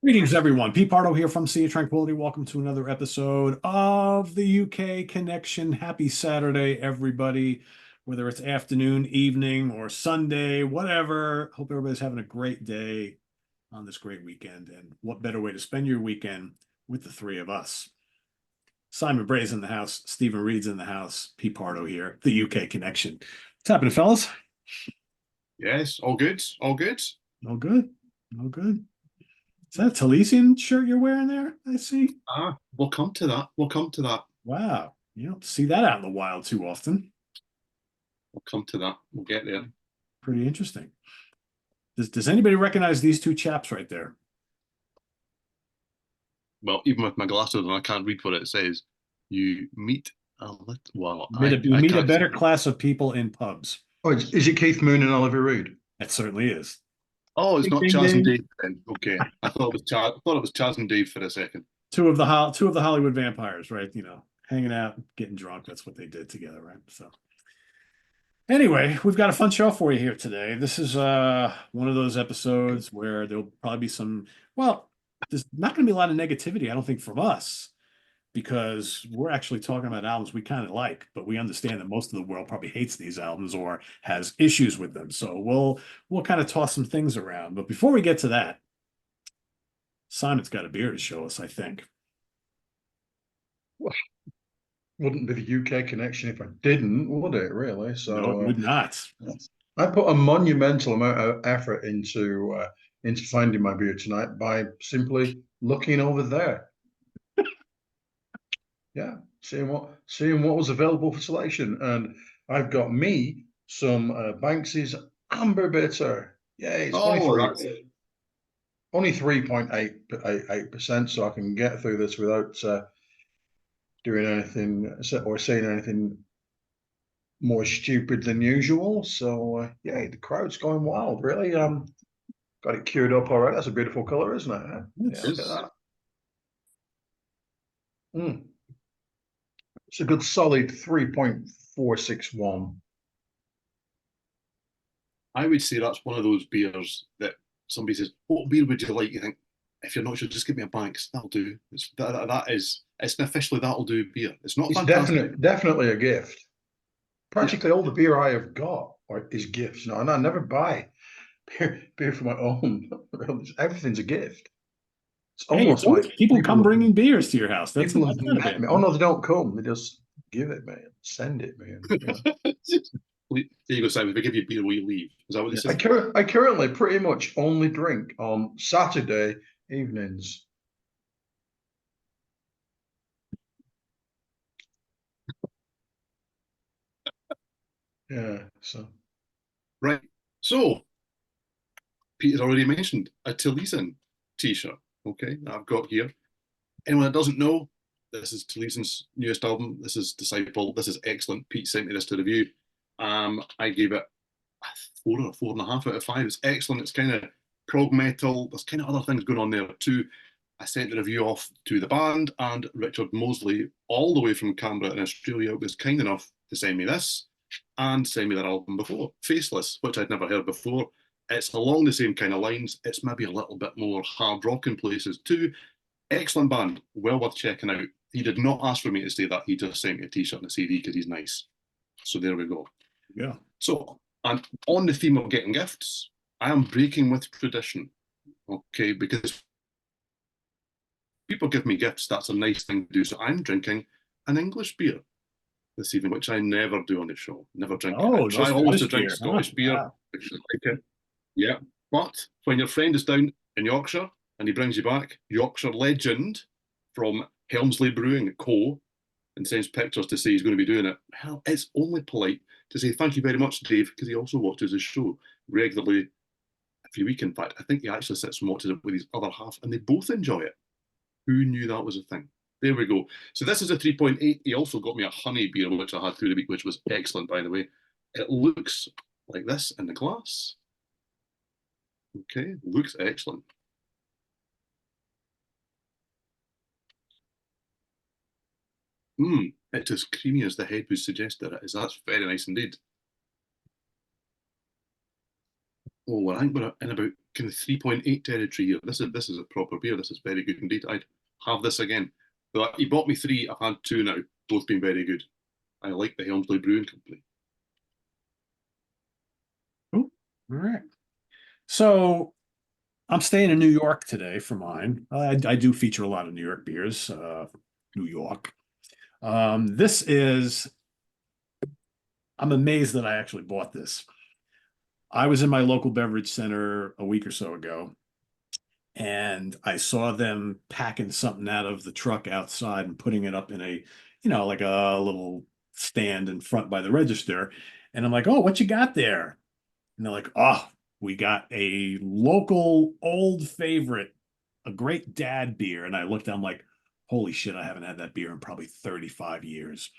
Greetings, everyone. Pete Pardo here from Sea of Tranquility. Welcome to another episode of the UK Connection. Happy Saturday, everybody. Whether it's afternoon, evening, or Sunday, whatever. Hope everybody's having a great day on this great weekend. And what better way to spend your weekend with the three of us? Simon Bray's in the house. Steven Reid's in the house. Pete Pardo here, the UK Connection. What's happening, fellas? Yes, all good, all good. No good. No good. Is that a Taliesin shirt you're wearing there? I see. We'll come to that. We'll come to that. Wow. You don't see that out in the wild too often. We'll come to that. We'll get there. Pretty interesting. Does anybody recognize these two chaps right there? Well, even with my glasses on, I can't read what it says. You meet a little. Well, You I meet a can't see. better class of people in pubs. Oh, is it Keith Moon and Oliver Reed? It certainly is. Oh, it's Ding, not ding, Chaz and ding. Dave then. Okay, I thought it was Chaz. I thought it was Chaz and Dave for a second. Two of the Hollywood vampires, right? Hanging out, getting drunk. That's what they did together, right? So anyway, we've got a fun show for you here today. This is one of those episodes where there'll probably be there's not going to be a lot of negativity, I don't think, from us, because we're actually talking about albums we kind of like, but we understand that most of the world probably hates these albums or has issues with them. So we'll kind of toss some things around. But before we get to that, Simon's got a beer to show us, I think. Well, wouldn't be the UK connection if I didn't, would it, really? So No, it would not. I put a monumental amount of effort into finding my beer tonight by simply looking over there. Yeah, seeing what was available for selection. And I've got me some Banksy's Amber Bitter. Yay, it's Oh, that's it. only 3.88%, so I can get through this without doing anything or saying anything more stupid than usual. So yeah, the crowd's going wild, really. Got it queued up all right. That's a beautiful color, isn't it? Huh? Yeah, look at that. It's a good solid 3.461. I would say that's one of those beers that somebody says, "What beer would you like?" You think, if you're not sure, just give me a Banks. That'll do. It's an officially that'll do beer. It's not It's fantastic. definitely a gift. Yeah. Practically all the beer I have got is gifts. No, and I never buy beer for my own. Everything's a gift. It's Hey, it's almost always like people come bringing beers to your house. That's people not have bad. met me. Oh no, they don't come. They just give it, man. Send it, man. There you go, Simon. If I give you beer, will you leave? Is that what they I, say? I currently pretty much only drink on Saturday evenings. Yeah, so Right. So, Peter's already mentioned a Taliesin t-shirt. Okay, that I've got here. Anyone that doesn't know, this is Taliesin's newest album. This is Disciple. This is excellent. Pete sent me this to review. I gave it a 4 or 4.5 out of 5. It's excellent. It's kind of prog metal. There's kind of other things going on there too. I sent the review off to the band, and Richard Mosley, all the way from Canberra in Australia, was kind enough to send me this and send me their album before, Faceless, which I'd never heard before. It's along the same kind of lines. It's maybe a little bit more hard rock in places too. Excellent band, well worth checking out. He did not ask for me to say that. He just sent me a t-shirt and a CD because he's nice. So there we go. Yeah. So, and on the theme of getting gifts, I am breaking with tradition, okay, because people give me gifts. That's a nice thing to do. So I'm drinking an English beer this evening, which I never do on the show. Never drink it. I Oh, try just for always this to drink beer, huh? Scottish beer Wow. because I like it. Yeah. But when your friend is down in Yorkshire and he brings you back Yorkshire legend from Helmsley Brewing Co. and sends pictures to say he's going to be doing it, well, it's only polite to say thank you very much, Dave, because he also watches the show regularly every week. In fact, I think he actually sits and watches it with his other half, and they both enjoy it. Who knew that was a thing? There we go. So this is a 3.8. He also got me a honey beer, which I had through the week, which was excellent, by the way. It looks like this in the glass. Okay, looks excellent. It's as creamy as the head would suggest that it is. That's very nice indeed. Oh, well, I think we're in about kind of 3.8 territory here. This is a proper beer. This is very good indeed. I'd have this again. But he bought me 3. I've had 2 now. Both been very good. I like the Helmsley Brewing Company. All right. So I'm staying in New York today for mine. I do feature a lot of New York beers. New York. This is. I'm amazed that I actually bought this. I was in my local beverage center a week or so ago, and I saw them packing something out of the truck outside and putting it up in a, like a little stand in front by the register. And I'm like, oh, what you got there? And they're like, oh, we got a local old favorite, a great dad beer. And I looked, I'm like, holy shit, I haven't had that beer in probably 35 years.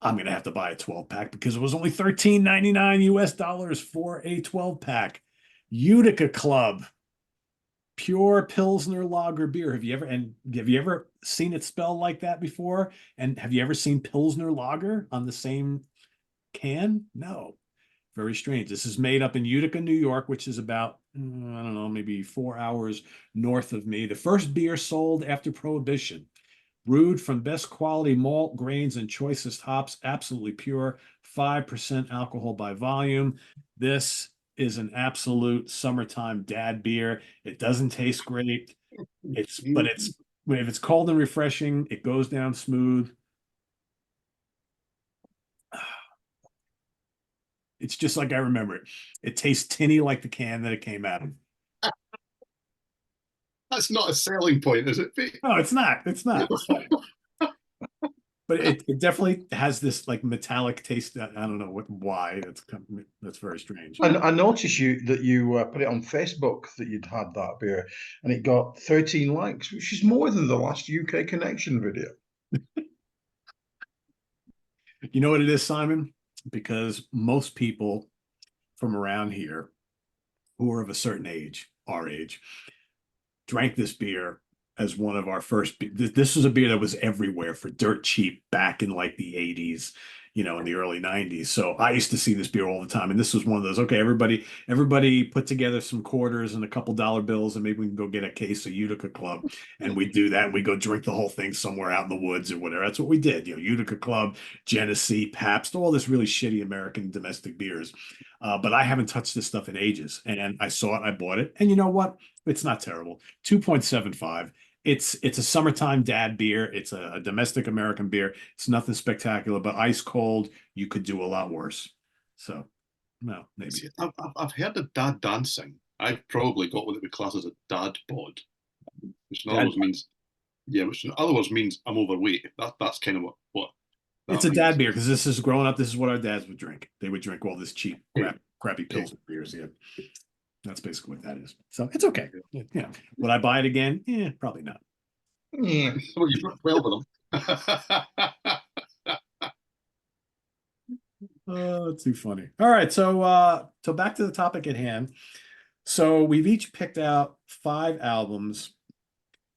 I'm going to have to buy a 12 pack because it was only $13.99 US for a 12 pack. Utica Club, pure Pilsner lager beer. Have you ever seen it spelled like that before? And have you ever seen Pilsner lager on the same can? No. Very strange. This is made up in Utica, New York, which is about, I don't know, maybe 4 hours north of me. The first beer sold after Prohibition. Brewed from best quality malt, grains, and choicest hops, absolutely pure, 5% alcohol by volume. This is an absolute summertime dad beer. It doesn't taste great. But if it's cold and refreshing, it goes down smooth. It's just like I remember it. It tastes tinny like the can that it came out of. That's not a selling point, is it, Pete? No, it's not. It's not. But it definitely has this like metallic taste. I don't know why. That's very strange. I noticed that you put it on Facebook that you'd had that beer, and it got 13 likes, which is more than the last UK Connection video. You know what it is, Simon? Because most people from around here who are of a certain age, our age, drank this beer as one of our first. This was a beer that was everywhere for dirt cheap back in like the 80s, in the early 90s. So I used to see this beer all the time. And this was one of those, okay, everybody put together some quarters and a couple dollar bills, and maybe we can go get a case of Utica Club. And we do that. And we go drink the whole thing somewhere out in the woods or whatever. That's what we did. Utica Club, Genesee, Pabst, all this really shitty American domestic beers. But I haven't touched this stuff in ages. And I saw it, I bought it. And you know what? It's not terrible. 2.75. It's a summertime dad beer. It's a domestic American beer. It's nothing spectacular, but ice cold, you could do a lot worse. So, no, maybe. See, I've heard of dad dancing. I've probably got what they would class as a dad bod, which in other words means, which in other words means I'm overweight. That's kind of what it's a dad beer because this is growing up. This is what our dads would drink. They would drink all this cheap, crappy Pilsner beers. Yeah. That's basically what that is. So it's okay. Yeah. Would I buy it again? Yeah, probably not. Yeah. Well, you've got 12 of them. Oh, too funny. All right. So back to the topic at hand. So we've each picked out 5 albums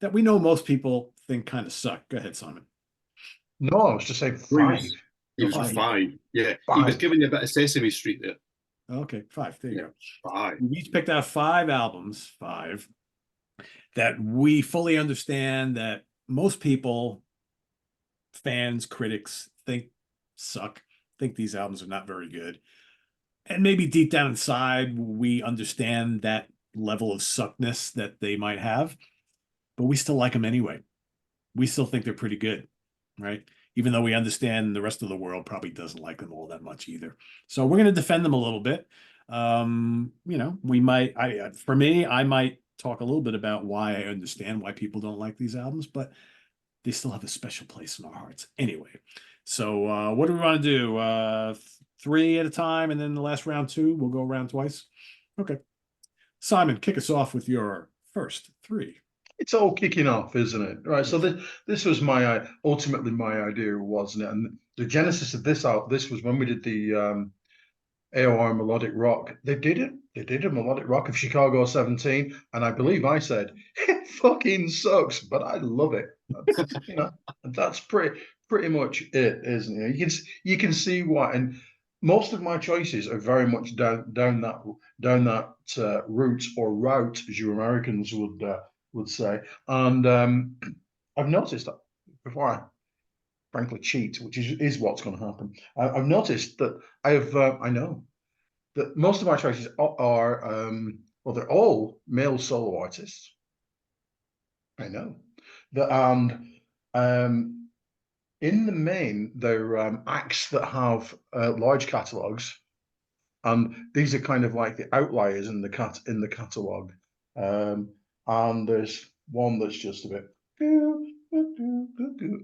that we know most people think kind of suck. Go ahead, Simon. No, I was just saying 5. He was 5. Yeah. 5. He was giving you a bit of Sesame Street there. Okay, 5. There you go. 5. We each picked out 5 albums, 5, that we fully understand that most people, fans, critics, think suck, think these albums are not very good. And maybe deep down inside, we understand that level of suckness that they might have, but we still like them anyway. We still think they're pretty good, right? Even though we understand the rest of the world probably doesn't like them all that much either. So we're going to defend them a little bit. We might, for me, I might talk a little bit about why I understand why people don't like these albums, but they still have a special place in our hearts anyway. So what do we want to do? 3 at a time, and then the last round 2, we'll go around twice. Okay. Simon, kick us off with your first 3. It's all kicking off, isn't it? Right. So this was ultimately my idea, wasn't it? And the genesis of this was when we did the AOR melodic rock. They did it. They did a melodic rock of Chicago 17, and I believe I said it fucking sucks, but I love it. That's pretty much it, isn't it? You can see why. And most of my choices are very much down that route, or route, as you Americans would say. And I've noticed that before I frankly cheat, which is what's going to happen. I've noticed that I know that most of my choices are well, they're all male solo artists. I know that, and in the main, they're acts that have large catalogs, and these are kind of like the outliers in the catalog. And there's one that's just a bit,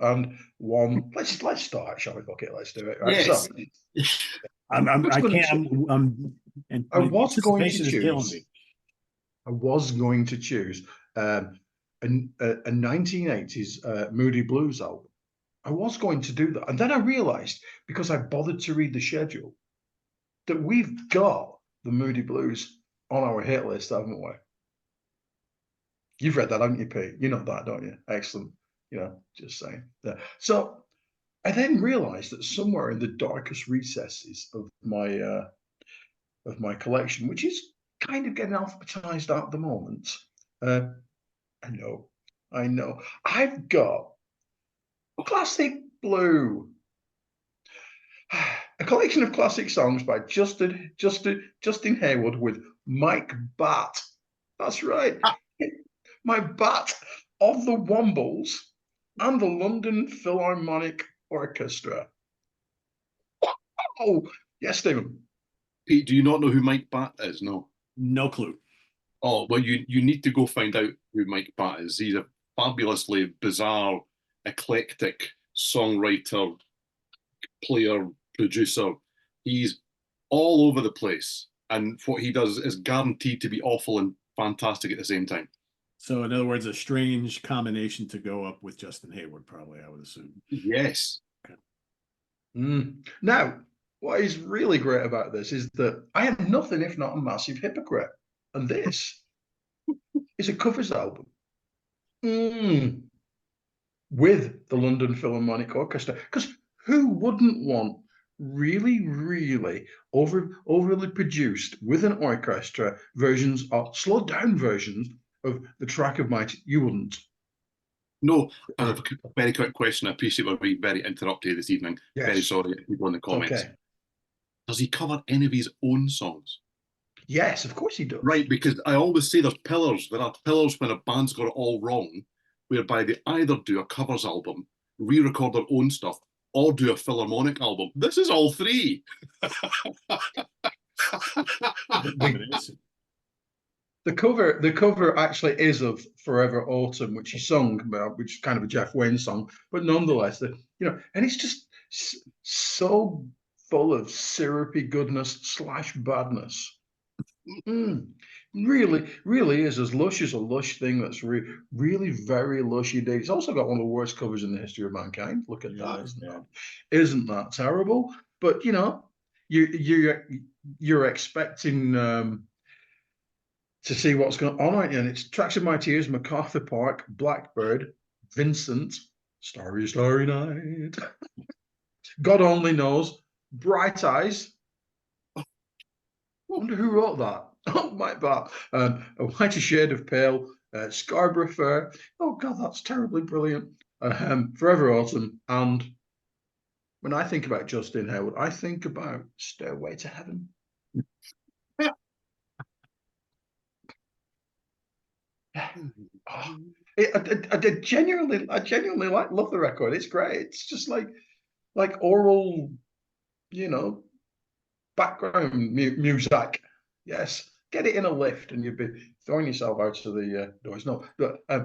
and one. Let's start, shall we? Okay, let's do it. Right. Yes. So I can't. And I was going to anticipation is killing choose. me. I was going to choose a 1980s Moody Blues album. I was going to do that, and then I realised, because I bothered to read the schedule, that we've got the Moody Blues on our hit list, haven't we? You've read that, haven't you, Pete? You know that, don't you? Excellent. Just saying. Yeah. So I then realised that somewhere in the darkest recesses of my collection, which is kind of getting alphabetized at the moment. I know, I've got Classic Blue, a collection of classic songs by Justin Hayward with Mike Batt. That's right, my Bat of the Wombles and the London Philharmonic Orchestra. Oh, yes, Stephen. Pete, do you not know who Mike Batt is? No. No clue. Oh, well, you need to go find out who Mike Batt is. He's a fabulously bizarre, eclectic songwriter, player, producer. He's all over the place. And what he does is guaranteed to be awful and fantastic at the same time. So, in other words, a strange combination to go up with Justin Hayward, probably, I would assume. Yes. Okay. Now, what is really great about this is that I am nothing if not a massive hypocrite. And this is a covers album with the London Philharmonic Orchestra. Because who wouldn't want really, really overly produced with an orchestra versions, or slowed down versions of the track of my... You wouldn't. No, I have a very quick question. I appreciate we're being very interrupted this evening. Yes. Very sorry, people in the comments. Okay. Does he cover any of his own songs? Yes, of course he does. Right, because I always say there's pillars. There are pillars when a band's got it all wrong, whereby they either do a covers album, re-record their own stuff, or do a philharmonic album. This is all three. The cover actually is of Forever Autumn, which he sung, which is kind of a Jeff Wayne song, but nonetheless, and it's just so full of syrupy goodness / badness. Really, really is as lush as a lush thing that's really very lushy. It's also got one of the worst covers in the history of mankind. Look at that, isn't that terrible? But you're expecting to see what's going on, aren't you? And it's Tracks of My Tears, MacArthur Park, Blackbird, Vincent, Starry, Starry Night, God Only Knows, Bright Eyes. I wonder who wrote that. Oh, my bad. A Whiter Shade of Pale, Scarborough Fair. Oh, God, that's terribly brilliant. Forever Autumn. And when I think about Justin Hayward, I think about Stairway to Heaven. I genuinely love the record. It's great. It's just like oral, background music. Yes, get it in a lift, and you'd be throwing yourself out of the doors. No, but I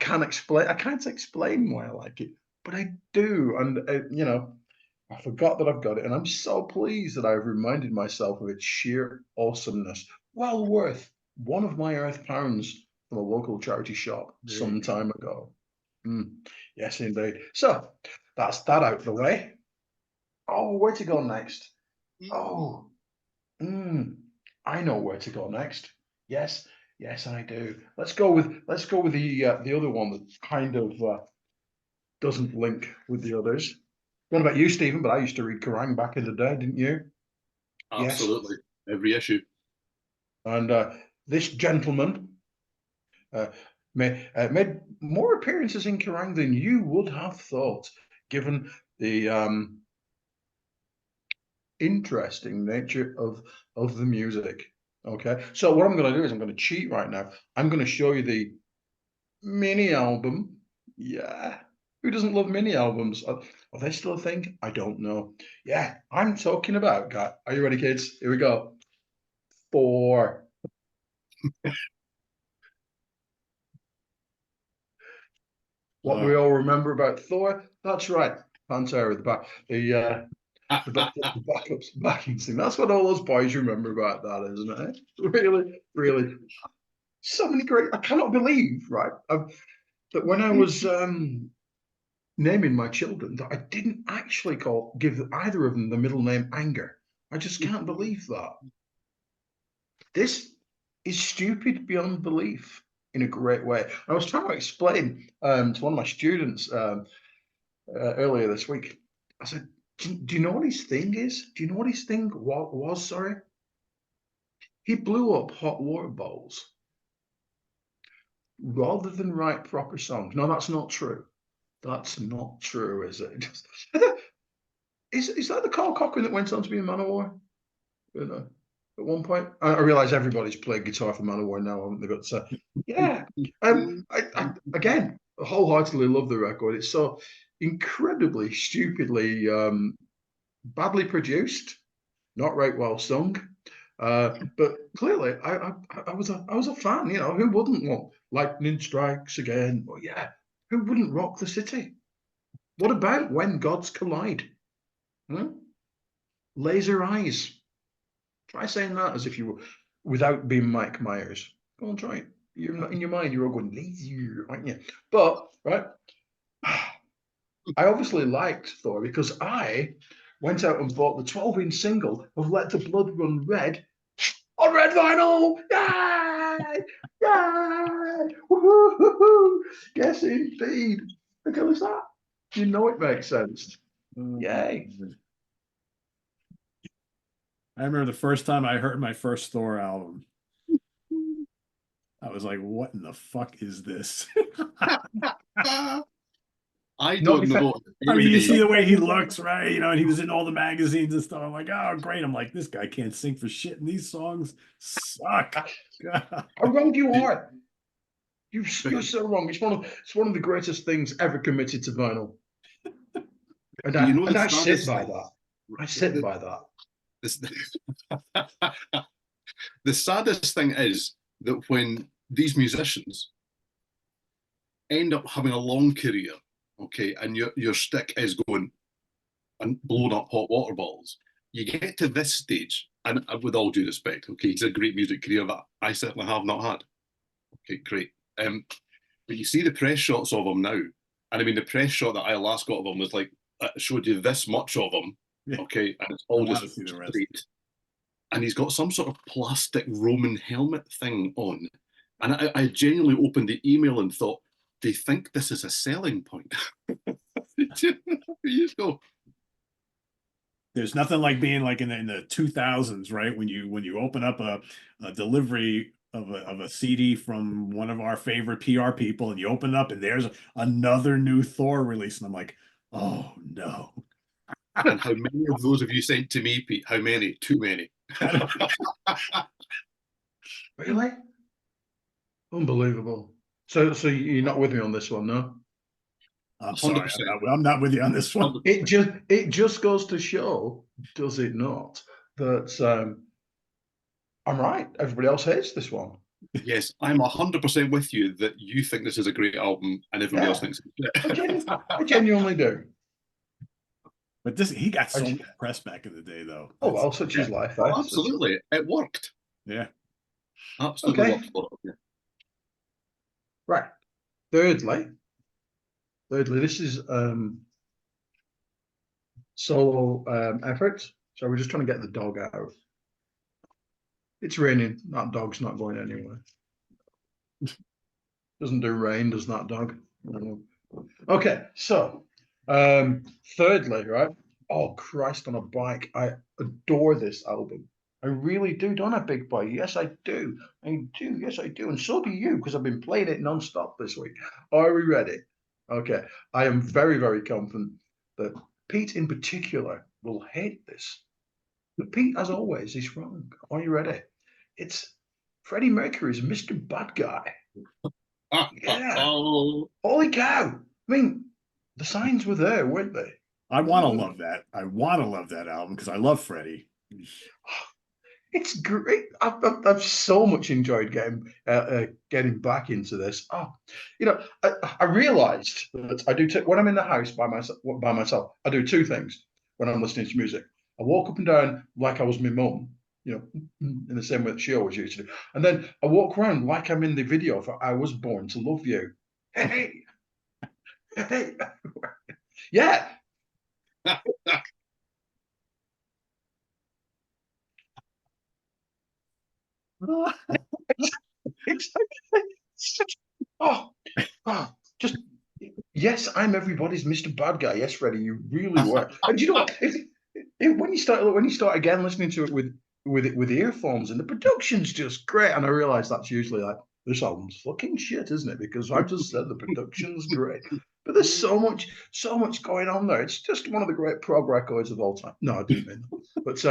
can't explain. I can't explain why I like it, but I do, and I forgot that I've got it, and I'm so pleased that I've reminded myself of its sheer awesomeness. Well worth one of my earth pounds from a local charity shop some time ago. Yes, indeed. So that's that out of the way. Oh, where to go next? Oh, I know where to go next. Yes, I do. Let's go with the other one that kind of doesn't link with the others. don't know about you, Stephen, but I used to read Kerrang back in the day, didn't you? Yes. Absolutely. Every issue. And this gentleman made more appearances in Kerrang than you would have thought, given the interesting nature of the music. Okay, so what I'm going to do is I'm going to cheat right now. I'm going to show you the mini album. Yeah, who doesn't love mini albums? Are they still a thing? I don't know. Yeah, I'm talking about, guys. Are you ready, kids? Here we go. 4. What do we all remember about Thor? That's right, Pantera, the back, the backups, backing thing. That's what all those boys remember about that, isn't it? Really, really, so many great. I cannot believe, right, that when I was naming my children, that I didn't actually give either of them the middle name Anger. I just can't believe that. This is stupid beyond belief in a great way. I was trying to explain to one of my students earlier this week. I said, do you know what his thing is? Do you know what his thing was? Sorry. He blew up hot water bowls rather than write proper songs. No, that's not true. That's not true, is it? Is that the Carl Cochran that went on to be in Manowar? You know, at one point, I realize everybody's played guitar for Manowar now, haven't they? But yeah, I again wholeheartedly love the record. It's so incredibly, stupidly, badly produced, not right well sung. But clearly, I was a fan. You know, who wouldn't want Lightning Strikes Again? Well, yeah, who wouldn't rock the city? What about When Gods Collide? Laser Eyes. Try saying that as if you were without being Mike Myers. Go on, try it. You're not in your mind. You're all going laser, aren't you? But right, I obviously liked Thor because I went out and bought the 12-inch single of Let the Blood Run Red on red vinyl. Yay! Yay! Woo-hoo-hoo-hoo! Yes, indeed. Look at that. You know it makes sense. Yay. I remember the first time I heard my first Thor album. I was like, what in the fuck is this? I don't know. I mean, you see the way he looks, right? You know, and he was in all the magazines and stuff. I'm like, oh, great. I'm like, this guy can't sing for shit, and these songs suck. How wrong you are. You're so wrong. It's one of the greatest things ever committed to vinyl. And I sit by that. I sit by that. The saddest thing is that when these musicians end up having a long career, okay, and your stick is going and blowing up hot water balls, you get to this stage, and with all due respect, okay, he's a great music career that I certainly have not had. Okay, great. But you see the press shots of him now, and I mean the press shot that I last got of him was like showed you this much of him, okay, and it's all just straight. And he's got some sort of plastic Roman helmet thing on, and I genuinely opened the email and thought, they think this is a selling point. You go. There's nothing like being like in the 2000s, right? When you open up a delivery of a CD from one of our favorite PR people, and you open it up and there's another new Thor release, and I'm like, oh no. And how many of those have you sent to me, Pete? How many? Too many. Really? Unbelievable. So you're not with me on this one, no? I'm sorry, I'm not with you on this one. It just goes to show, does it not, that I'm right. Everybody else hates this one. Yes, I'm 100% with you that you think this is a great album and everybody else thinks it's I genuinely do. But he got so much press back in the day, though. Oh, well, such is life. Oh, absolutely. It worked. Yeah. Absolutely okay. worked for it. Yeah. Right. Thirdly, this is solo effort. So we're just trying to get the dog out. It's raining. That dog's not going anywhere. Doesn't do rain, does that dog? Okay, so Thirdly, right? Oh, Christ on a Bike. I adore this album. I really do, don't I, Big Boy? Yes, I do. I do. Yes, I do. And so do you, because I've been playing it non-stop this week. Are we ready? Okay. I am very, very confident that Pete in particular will hate this. But Pete, as always, is wrong. Are you ready? It's Freddie Mercury's Mr. Bad Guy. Yeah. Oh, Holy cow. I mean, the signs were there, weren't they? I want to love that. I want to love that album because I love Freddie. It's great. I've so much enjoyed getting back into this. Oh, I realised that I do when I'm in the house by myself. I do two things when I'm listening to music. I walk up and down like I was my mum, in the same way that she always used to do, and then I walk around like I'm in the video for "I Was Born to Love You." Hey, hey, yeah. It's, oh, just yes, I'm everybody's Mr. Bad Guy. Yes, Freddie, you really were. And you know what? When you start again listening to it with earphones, and the production's just great, and I realize that's usually like this album's fucking shit, isn't it? Because I've just said the production's great. But there's so much going on there. It's just one of the great prog records of all time. No, I didn't mean that. But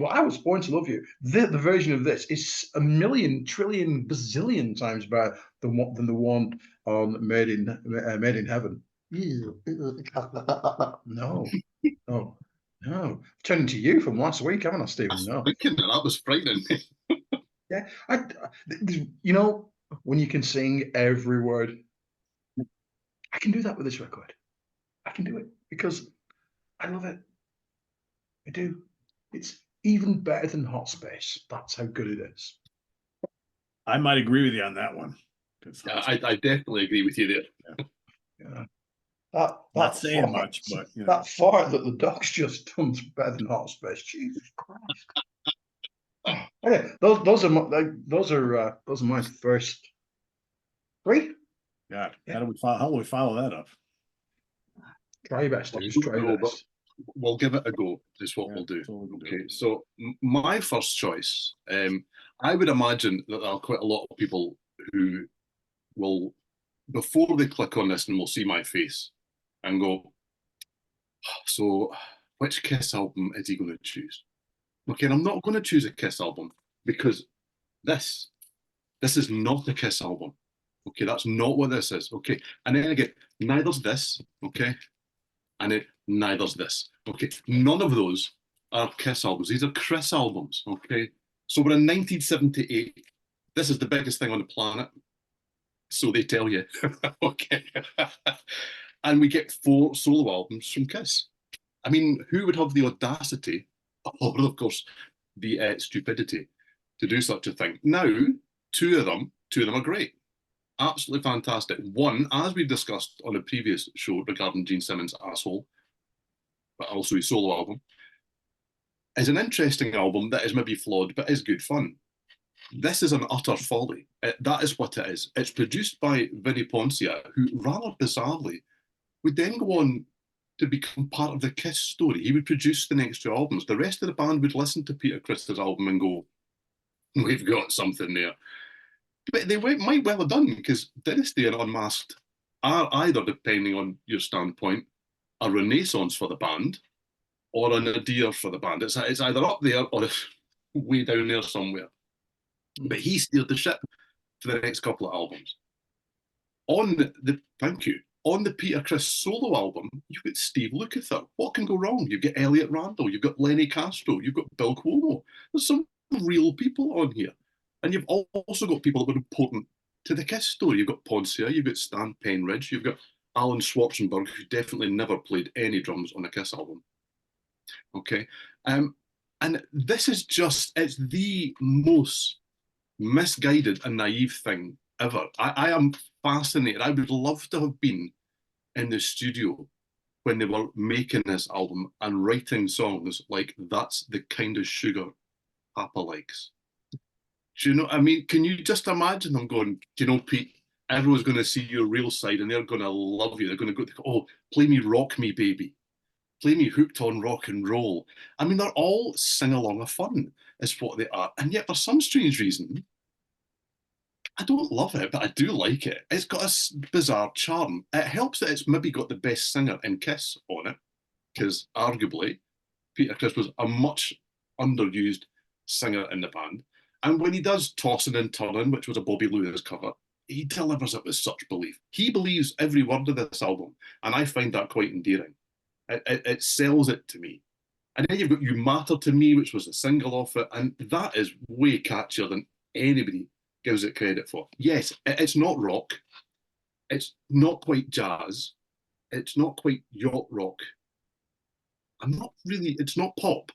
I Was Born to Love You. The version of this is a million, trillion, bazillion times better than the one on Made in Heaven. No, no, no. Turning to you from last week, haven't I, Stephen? No. thinking that was frightening. Yeah, when you can sing every word, I can do that with this record. I can do it because I love it. I do. It's even better than Hot Space. That's how good it is. I might agree with you on that one. I definitely agree with you there. Yeah. Not saying much, but that fart that the dog's just done's better than Hot Space. Jesus Christ! Oh, okay, those are my first three. God, Yeah. how do we follow that up? Try your best. Just try your best. We'll give it a go. Is what we'll do. Okay. So my first choice, I would imagine that there are quite a lot of people who will, before they click on this and will see my face and go, so which Kiss album is he going to choose? Okay, and I'm not going to choose a Kiss album because this is not a Kiss album. Okay, that's not what this is. Okay, and then again, neither's this. Okay, and neither's this. Okay, none of those are Kiss albums. These are Chris albums. Okay, so we're in 1978. This is the biggest thing on the planet. So they tell you. Okay, and we get 4 solo albums from Kiss. I mean, who would have the audacity, or of course, the stupidity to do such a thing? Now, two of them are great. Absolutely fantastic. One, as we discussed on a previous show regarding Gene Simmons' Asshole, but also his solo album, is an interesting album that is maybe flawed, but is good fun. This is an utter folly. That is what it is. It's produced by Vinnie Poncia, who rather bizarrely would then go on to become part of the Kiss story. He would produce the next 2 albums. The rest of the band would listen to Peter Criss's album and go, we've got something there. But they might well have done, because Dynasty and Unmasked are either, depending on your standpoint, a renaissance for the band or a nadir for the band. It's either up there or it's way down there somewhere. But he steered the ship for the next couple of albums. Thank you. On the Peter Criss solo album, you've got Steve Lukather. What can go wrong? You've got Elliot Randall, you've got Lenny Castro, you've got Bill Cuomo. There's some real people on here. And you've also got people that were important to the Kiss story. You've got Poncia, you've got Stan Penridge, you've got Alan Schwarzenberg, who definitely never played any drums on a Kiss album. Okay. And this is it's the most misguided and naive thing ever. I am fascinated. I would love to have been in the studio when they were making this album and writing songs like That's the Kind of Sugar Papa Likes. Do you know, I mean, can you just imagine them going, do you know, Pete, everyone's going to see your real side and they're going to love you. They're going to go, oh, play me Rock Me Baby. Play me Hooked on Rock and Roll. I mean, they're all sing-along of fun, is what they are. And yet, for some strange reason, I don't love it, but I do like it. It's got a bizarre charm. It helps that it's maybe got the best singer in Kiss on it, because arguably, Peter Criss was a much underused singer in the band. And when he does Tossin' and Turnin', which was a Bobby Lewis cover, he delivers it with such belief. He believes every word of this album, and I find that quite endearing. It sells it to me. And then you've got You Matter to Me, which was a single off it, and that is way catchier than anybody gives it credit for. Yes, it's not rock. It's not quite jazz. It's not quite yacht rock. It's not pop.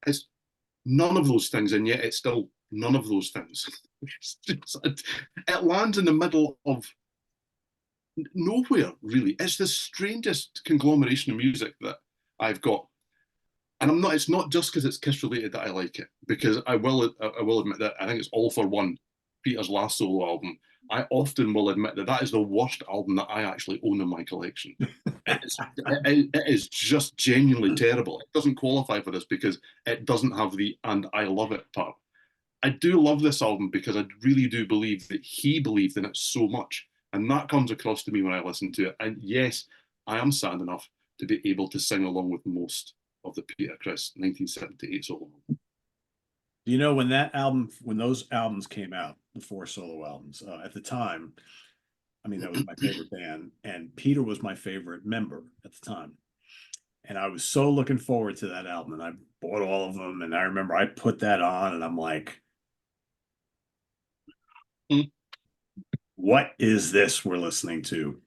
It's none of those things, and yet it's still none of those things. It lands in the middle of nowhere, really. It's the strangest conglomeration of music that I've got. And it's not just because it's Kiss related that I like it, because I will admit that I think it's All for One, Peter's last solo album. I often will admit that is the worst album that I actually own in my collection. It is just genuinely terrible. It doesn't qualify for this because it doesn't have the "and I love it" part. I do love this album because I really do believe that he believed in it so much. And that comes across to me when I listen to it. And yes, I am sad enough to be able to sing along with most of the Peter Criss 1978 solo. You know, when those albums came out, the 4 solo albums, at the time, I mean, that was my favorite band, and Peter was my favorite member at the time. And I was so looking forward to that album, and I bought all of them. And I remember I put that on, and I'm like, what is this we're listening to?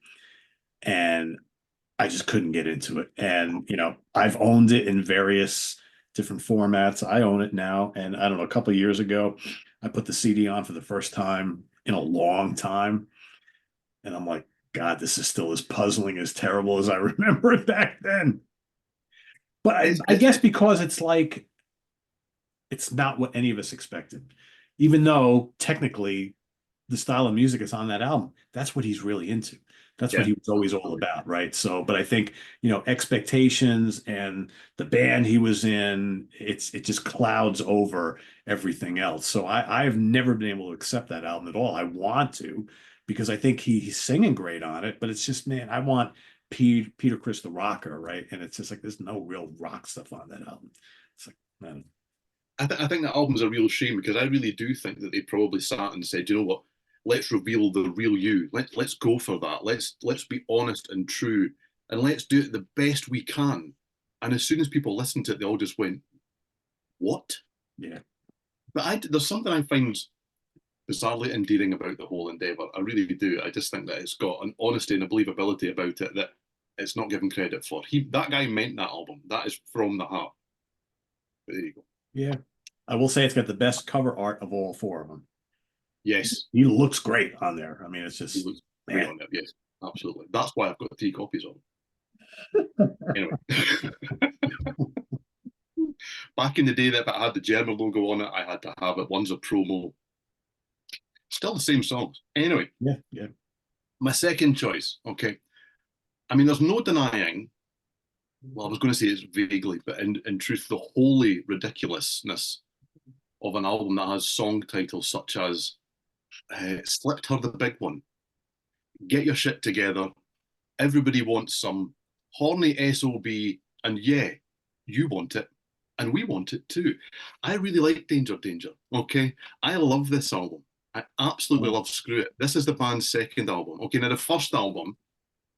And I just couldn't get into it. And, you know, I've owned it in various different formats. I own it now. And I don't know, a couple of years ago, I put the CD on for the first time in a long time. And I'm like, God, this is still as puzzling, as terrible as I remember it back then. But I guess because it's like, it's not what any of us expected. Even though technically the style of music that's on that album, that's what he's really into. That's what he was always all about, right? So, but I think, you know, expectations and the band he was in, it just clouds over everything else. So I've never been able to accept that album at all. I want to, because I think he's singing great on it, but it's just, man, I want Peter Criss the rocker, right? And it's just like there's no real rock stuff on that album. It's like, man. I think that album's a real shame because I really do think that they probably sat and said, you know what, let's reveal the real you. Let's go for that. Let's be honest and true, and let's do it the best we can. And as soon as people listened to it, they all just went, "What?" Yeah. But there's something I find bizarrely endearing about the whole endeavor. I really do. I just think that it's got an honesty and a believability about it that it's not given credit for. That guy meant that album. That is from the heart. But there you go. Yeah. I will say it's got the best cover art of all 4 of them. Yes. He looks great on there. I mean, it's just, he looks great on it. Yes, absolutely. That's why I've got 3 copies of it. Anyway. Back in the day that if I had the German logo on it, I had to have it. One's a promo. Still the same songs. Anyway. Yeah. My second choice, okay. I mean, there's no denying, well, I was going to say it's vaguely, but in truth, the wholly ridiculousness of an album that has song titles such as Slipped Her the Big One, Get Your Shit Together, Everybody Wants Some, Horny SOB, and yeah, you want it, and we want it too. I really like Danger Danger, okay? I love this album. I absolutely love Screw It. This is the band's second album. Okay, now the first album,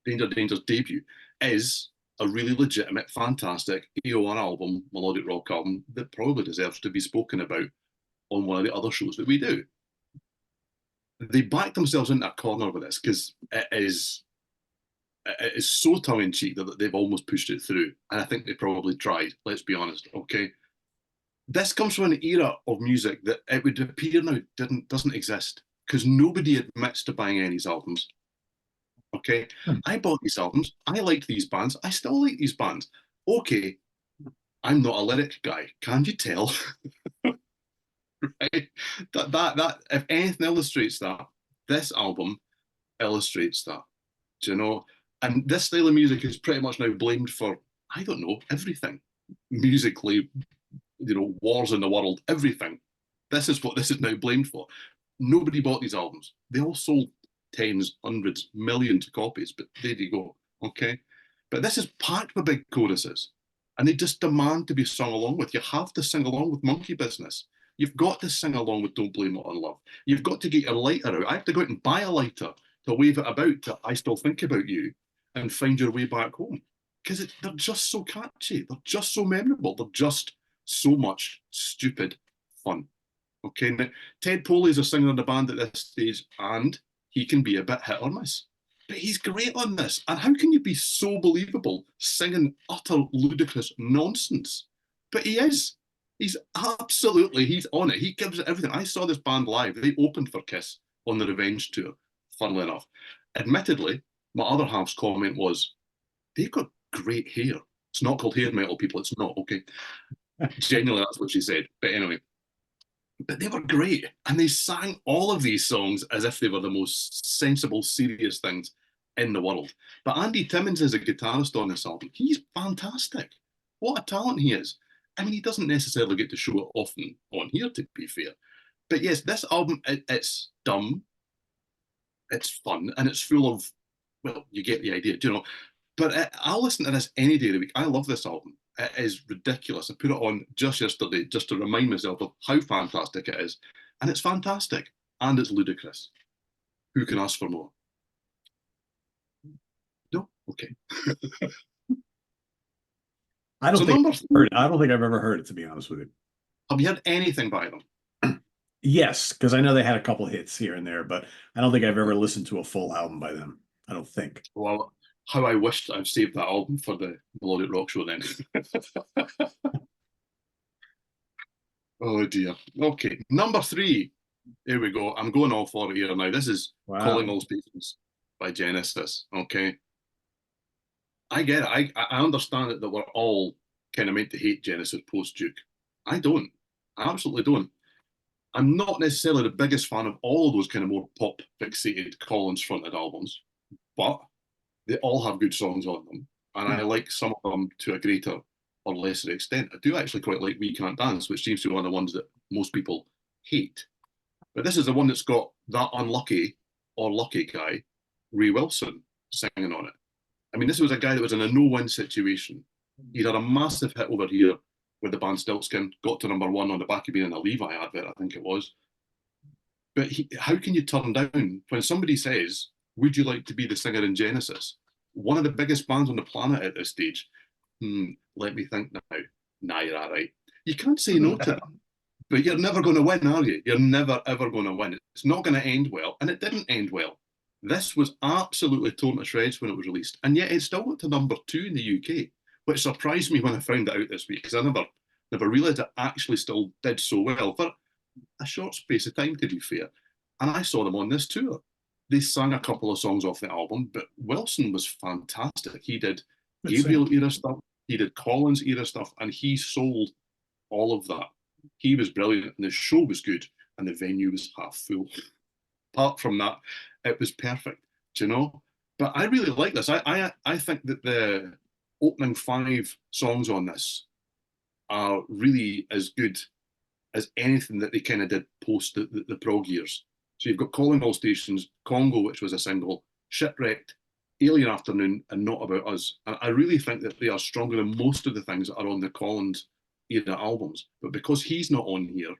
Danger Danger's debut, is a really legitimate, fantastic AOR album, melodic rock album, that probably deserves to be spoken about on one of the other shows that we do. They backed themselves into a corner with this because it is so tongue-in-cheek that they've almost pushed it through. And I think they probably tried, let's be honest, okay? This comes from an era of music that it would appear now doesn't exist because nobody admits to buying any albums. Okay, I bought these albums. I liked these bands. I still like these bands. Okay, I'm not a lyric guy. Can you tell? Right? That if anything illustrates that, this album illustrates that. Do you know? And this style of music is pretty much now blamed for, I don't know, everything. Musically, wars in the world, everything. This is what this is now blamed for. Nobody bought these albums. They all sold tens, hundreds, millions of copies, but there you go, okay? But this is packed with big choruses, and they just demand to be sung along with. You have to sing along with Monkey Business. You've got to sing along with Don't Blame It on Love. You've got to get your lighter out. I have to go out and buy a lighter to wave it about to I Still Think About You and find your way back home. Because they're just so catchy. They're just so memorable. They're just so much stupid fun. Okay, now, Ted Poley is a singer in the band at this stage, and he can be a bit hit or miss. But he's great on this. And how can you be so believable singing utter ludicrous nonsense? But he is. He's on it. He gives it everything. I saw this band live. They opened for Kiss on the Revenge tour, funnily enough. Admittedly, my other half's comment was, they've got great hair. It's not called hair metal, people. It's not, okay? Genuinely, that's what she said. But anyway, but they were great. And they sang all of these songs as if they were the most sensible, serious things in the world. But Andy Timmons is a guitarist on this album. He's fantastic. What a talent he is. I mean, he doesn't necessarily get to show it often on here, to be fair. But yes, this album, it's dumb, it's fun, and it's full of, well, you get the idea, But I'll listen to this any day of the week. I love this album. It is ridiculous. I put it on just yesterday just to remind myself of how fantastic it is. And it's fantastic. And it's ludicrous. Who can ask for more? No? Okay. I don't So think number I've heard it. I don't think I've ever heard it, to be honest with you. have you had anything by them? Yes, because I know they had a couple hits here and there, but I don't think I've ever listened to a full album by them. I don't think. Well, how I wished I'd saved that album for the Melodic Rock Show then. Oh dear. Okay, number 3. Here we go. I'm going all for it here now. This is Calling All Stations by Genesis. Okay. I get it. I understand it that we're all kind of meant to hate Genesis post-Duke. I don't. I absolutely don't. I'm not necessarily the biggest fan of all of those kind of more pop-fixated Collins-fronted albums, but they all have good songs on them. And I like some of them to a greater or lesser extent. I do actually quite like We Can't Dance, which seems to be one of the ones that most people hate. But this is the one that's got that unlucky or lucky guy, Ray Wilson, singing on it. I mean, this was a guy that was in a no-win situation. He'd had a massive hit over here with the band Stiltskin, got to number 1 on the back of being in a Levi advert, I think it was. But how can you turn down when somebody says, would you like to be the singer in Genesis? One of the biggest bands on the planet at this stage. Let me think now. Nah, you're all right. You can't say no to that. But you're never going to win, are you? You're never, ever going to win. It's not going to end well. And it didn't end well. This was absolutely torn to shreds when it was released. And yet it still went to number 2 in the UK, which surprised me when I found it out this week, because I never realised it actually still did so well for a short space of time, to be fair. And I saw them on this tour. They sang a couple of songs off the album, but Wilson was fantastic. He did Gabriel era stuff, he did Collins era stuff, and he sold all of that. He was brilliant, and the show was good, and the venue was half full. Apart from that, it was perfect, But I really like this. I think that the opening 5 songs on this are really as good as anything that they kind of did post the prog years. So you've got Calling All Stations, Congo, which was a single, Shipwrecked, Alien Afternoon, and Not About Us. And I really think that they are stronger than most of the things that are on the Collins era albums. But because he's not on here,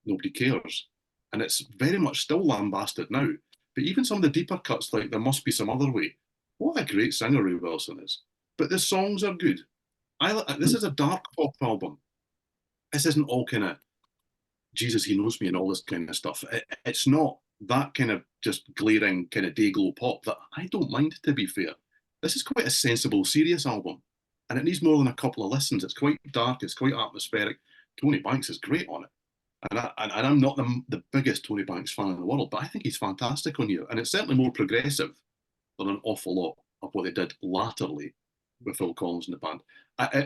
nobody cares. And it's very much still lambasted now. But even some of the deeper cuts, like There Must Be Some Other Way, what a great singer Ray Wilson is. But the songs are good. This is a dark pop album. This isn't all kind of Jesus, He Knows Me and all this kind of stuff. It's not that kind of just glaring kind of day-glow pop that I don't mind, to be fair. This is quite a sensible, serious album. And it needs more than a couple of listens. It's quite dark. It's quite atmospheric. Tony Banks is great on it. And I'm not the biggest Tony Banks fan in the world, but I think he's fantastic on here. And it's certainly more progressive than an awful lot of what they did latterly with Phil Collins in the band.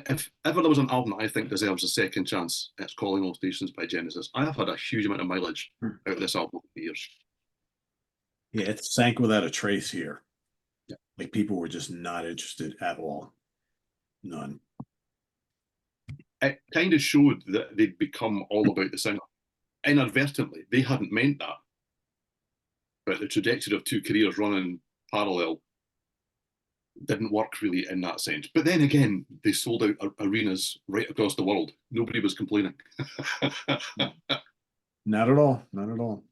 If ever there was an album that I think deserves a second chance, it's Calling All Stations by Genesis. I have had a huge amount of mileage out of this album for years. Yeah, it sank without a trace here. Yeah. Like people were just not interested at all. None. It kind of showed that they'd become all about the singer. Inadvertently, they hadn't meant that. But the trajectory of two careers running parallel didn't work really in that sense. But then again, they sold out arenas right across the world. Nobody was complaining. Not at all. Not at all.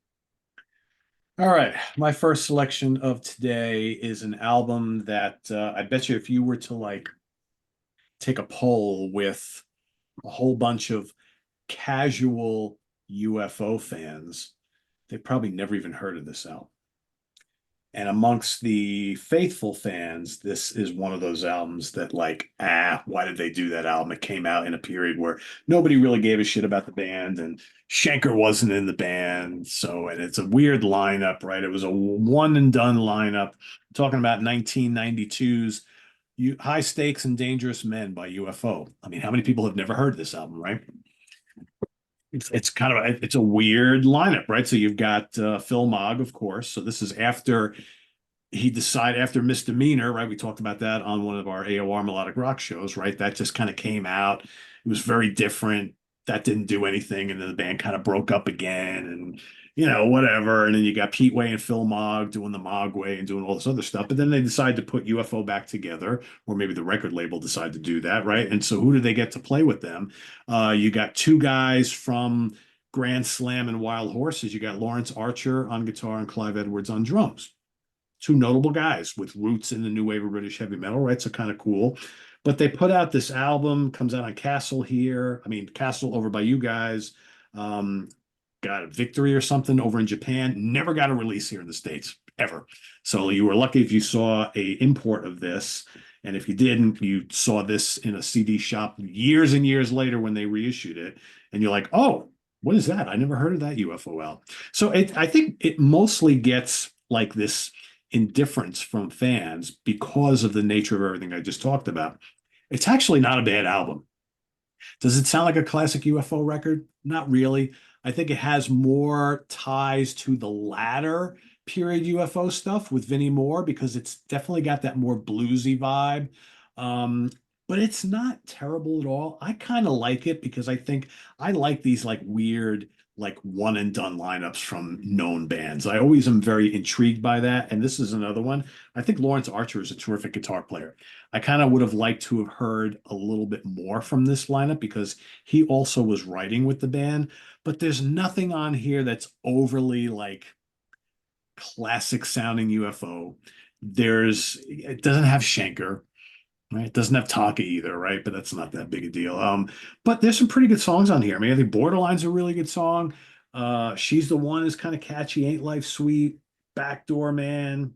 All right. My first selection of today is an album that I bet you if you were to like take a poll with a whole bunch of casual UFO fans, they probably never even heard of this album. And amongst the faithful fans, this is one of those albums that like, why did they do that album? It came out in a period where nobody really gave a shit about the band and Schenker wasn't in the band. So, and it's a weird lineup, right? It was a one and done lineup. Talking about 1992's High Stakes and Dangerous Men by UFO. I mean, how many people have never heard this album, right? It's kind of it's a weird lineup, right? So you've got Phil Mogg, of course. So this is after he decided after Misdemeanor, right? We talked about that on one of our AOR melodic rock shows, right? That just kind of came out. It was very different. That didn't do anything, and then the band kind of broke up again, and whatever. And then you got Pete Way and Phil Mogg doing the Mogg Way and doing all this other stuff. But then they decided to put UFO back together, or maybe the record label decided to do that, right? And so who did they get to play with them? You got two guys from Grand Slam and Wild Horses. You got Lawrence Archer on guitar and Clive Edwards on drums. Two notable guys with roots in the new wave of British heavy metal, right? So kind of cool. But they put out this album, comes out on Castle here. I mean, Castle over by you guys. Got a Victory or something over in Japan. Never got a release here in the States, ever. So you were lucky if you saw a import of this. And if you didn't, you saw this in a CD shop years and years later when they reissued it. And you're like, oh, what is that? I never heard of that UFO album. So I think it mostly gets like this indifference from fans because of the nature of everything I just talked about. It's actually not a bad album. Does it sound like a classic UFO record? Not really. I think it has more ties to the latter period UFO stuff with Vinnie Moore because it's definitely got that more bluesy vibe. But it's not terrible at all. I kind of like it because I think I like these like weird like one and done lineups from known bands. I always am very intrigued by that. And this is another one. I think Lawrence Archer is a terrific guitar player. I kind of would have liked to have heard a little bit more from this lineup because he also was writing with the band, but there's nothing on here that's overly like classic sounding UFO. It doesn't have Schenker. Right. It doesn't have Taka either, right? But that's not that big a deal. But there's some pretty good songs on here. I mean, I think Borderline's a really good song. She's the One is kind of catchy. Ain't Life Sweet? Backdoor Man.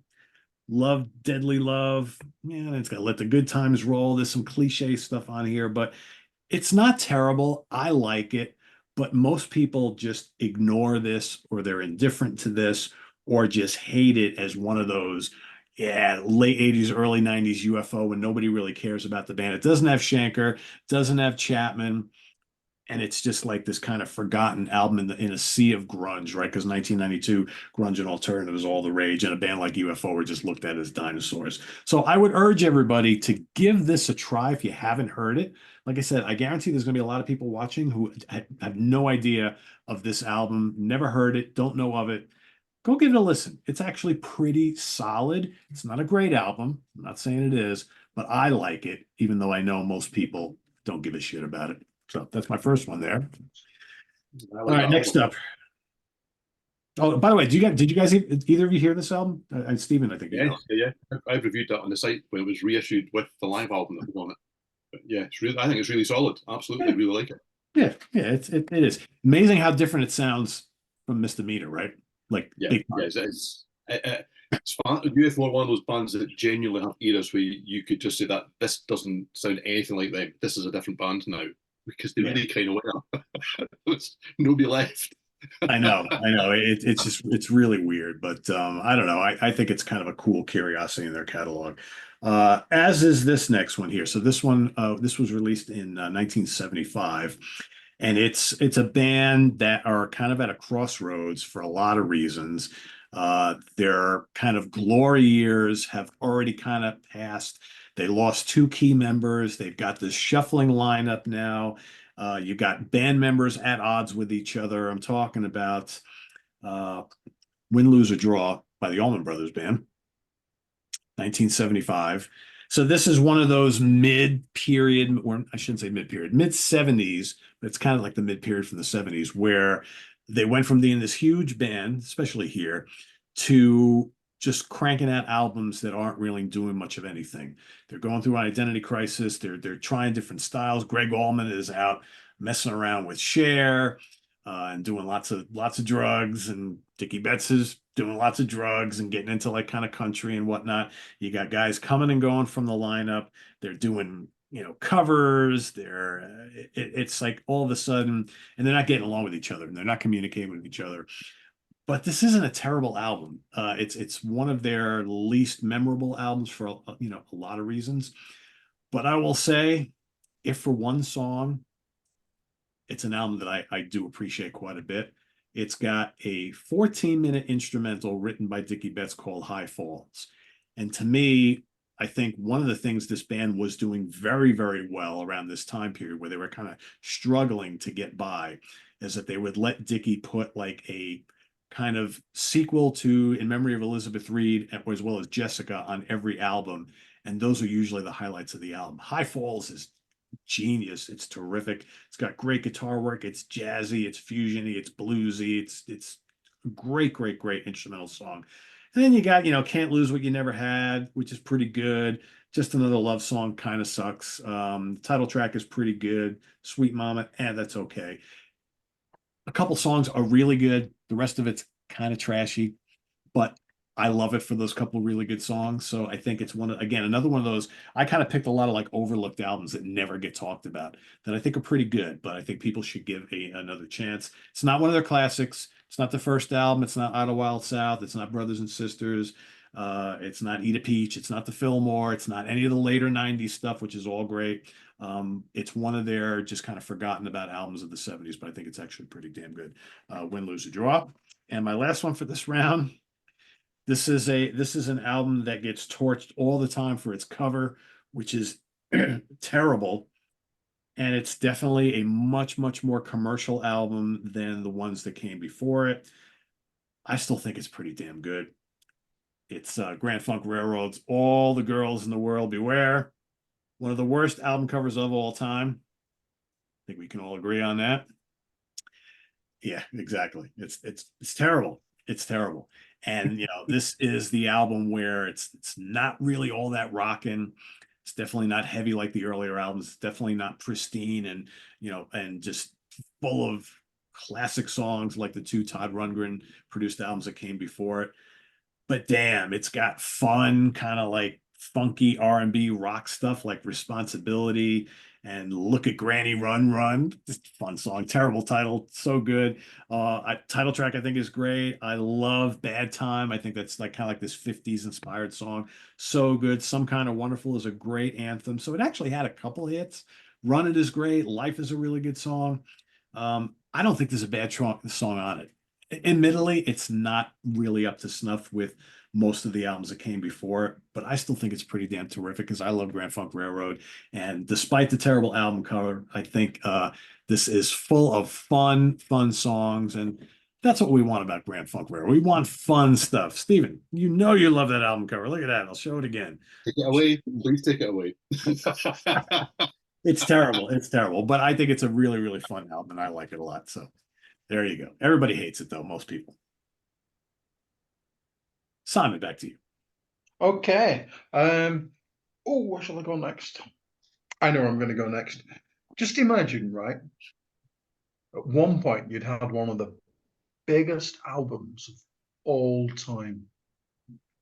Love, Deadly Love. Yeah, it's got Let the Good Times Roll. There's some cliche stuff on here, but it's not terrible. I like it, but most people just ignore this or they're indifferent to this or just hate it as one of those late 80s, early 90s UFO when nobody really cares about the band. It doesn't have Schenker, doesn't have Chapman, and it's just like this kind of forgotten album in a sea of grunge, right? Because 1992, grunge and alternative was all the rage, and a band like UFO were just looked at as dinosaurs. So I would urge everybody to give this a try if you haven't heard it. Like I said, I guarantee there's going to be a lot of people watching who have no idea of this album, never heard it, don't know of it. Go give it a listen. It's actually pretty solid. It's not a great album. I'm not saying it is, but I like it, even though I know most people don't give a shit about it. So that's my first one there. All right, next up. Oh, by the way, did you guys either of you hear this album? Steven, I think. Yeah. I've reviewed that on the site when it was reissued with the live album that was on it. But yeah, I think it's really solid. Absolutely, I really like it. Yeah, it is amazing how different it sounds from Misdemeanor, right? Like it's fun. UFO are one of those bands that genuinely have eras where you could just say that this doesn't sound anything like them. This is a different band now because they really kind of were. There's nobody left. I know. It's really weird, but I don't know. I think it's kind of a cool curiosity in their catalog. As is this next one here. So this one, this was released in 1975. And it's a band that are kind of at a crossroads for a lot of reasons. Their kind of glory years have already kind of passed. They lost two key members. They've got this shuffling lineup now. You got band members at odds with each other. I'm talking about Win, Lose, or Draw by the Allman Brothers Band, 1975. So this is one of those mid-period, or I shouldn't say mid-period, mid-70s, but it's kind of like the mid-period from the 70s, where they went from being this huge band, especially here, to just cranking out albums that aren't really doing much of anything. They're going through an identity crisis. They're trying different styles. Greg Allman is out messing around with Cher and doing lots of drugs, and Dickie Betts is doing lots of drugs and getting into like kind of country and whatnot. You got guys coming and going from the lineup. They're doing covers. It's like all of a sudden, and they're not getting along with each other, and they're not communicating with each other. But this isn't a terrible album. It's one of their least memorable albums for a lot of reasons. But I will say, if for one song, it's an album that I do appreciate quite a bit. It's got a 14-minute instrumental written by Dickie Betts called High Falls. And to me, I think one of the things this band was doing very, very well around this time period, where they were kind of struggling to get by, is that they would let Dickie put like a kind of sequel to In Memory of Elizabeth Reed, as well as Jessica, on every album. And those are usually the highlights of the album. High Falls is genius. It's terrific. It's got great guitar work. It's jazzy. It's fusiony. It's bluesy. It's a great instrumental song. And then you got, Can't Lose What You Never Had, which is pretty good. Just Another Love Song kind of sucks. Title track is pretty good. Sweet Mama, that's okay. A couple songs are really good. The rest of it's kind of trashy, but I love it for those couple really good songs. So I think it's another one of those. I kind of picked a lot of like overlooked albums that never get talked about that I think are pretty good, but I think people should give another chance. It's not one of their classics. It's not the first album. It's not Out of Wild South. It's not Brothers and Sisters. It's not Eat a Peach. It's not the Fillmore. It's not any of the later 90s stuff, which is all great. It's one of their just kind of forgotten about albums of the 70s, but I think it's actually pretty damn good. Win, Lose, or Draw. And my last one for this round. This is an album that gets torched all the time for its cover, which is terrible. And it's definitely a much more commercial album than the ones that came before it. I still think it's pretty damn good. It's Grand Funk Railroad's All the Girls in the World Beware. One of the worst album covers of all time. I think we can all agree on that. Yeah, exactly. It's terrible. It's terrible. And this is the album where it's not really all that rocking. It's definitely not heavy like the earlier albums. It's definitely not pristine and and just full of classic songs like the two Todd Rundgren produced albums that came before it. But damn, it's got fun, kind of like funky R&B rock stuff like Responsibility and Look at Granny Run Run. Just fun song. Terrible title. So good. Title track I think is great. I love Bad Time. I think that's like kind of like this 50s inspired song. So good. Some Kind of Wonderful is a great anthem. So it actually had a couple hits. Run It is great. Life is a really good song. I don't think there's a bad song on it. Admittedly, it's not really up to snuff with most of the albums that came before it, but I still think it's pretty damn terrific because I love Grand Funk Railroad. And despite the terrible album cover, I think this is full of fun songs. And that's what we want about Grand Funk Railroad. We want fun stuff. Steven, you love that album cover. Look at that. I'll show it again. Take it away. Please take it away. It's terrible. It's terrible. But I think it's a really fun album and I like it a lot. So there you go. Everybody hates it though, most people. Simon, back to you. Okay. Where shall I go next? I know I'm going to go next. Just imagine, right? At one point, you'd had one of the biggest albums of all time.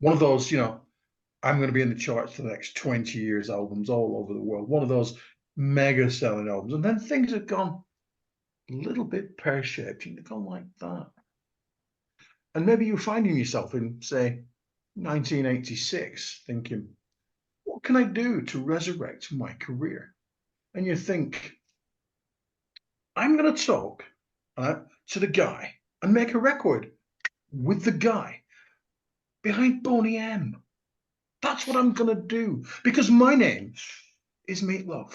One of those, I'm going to be in the charts for the next 20 years albums all over the world. One of those mega selling albums. And then things have gone a little bit pear-shaped. They've gone like that. And maybe you're finding yourself in, say, 1986, thinking, what can I do to resurrect my career? And you think, I'm going to talk to the guy and make a record with the guy behind Boney M. That's what I'm gonna do because my name is Meatloaf.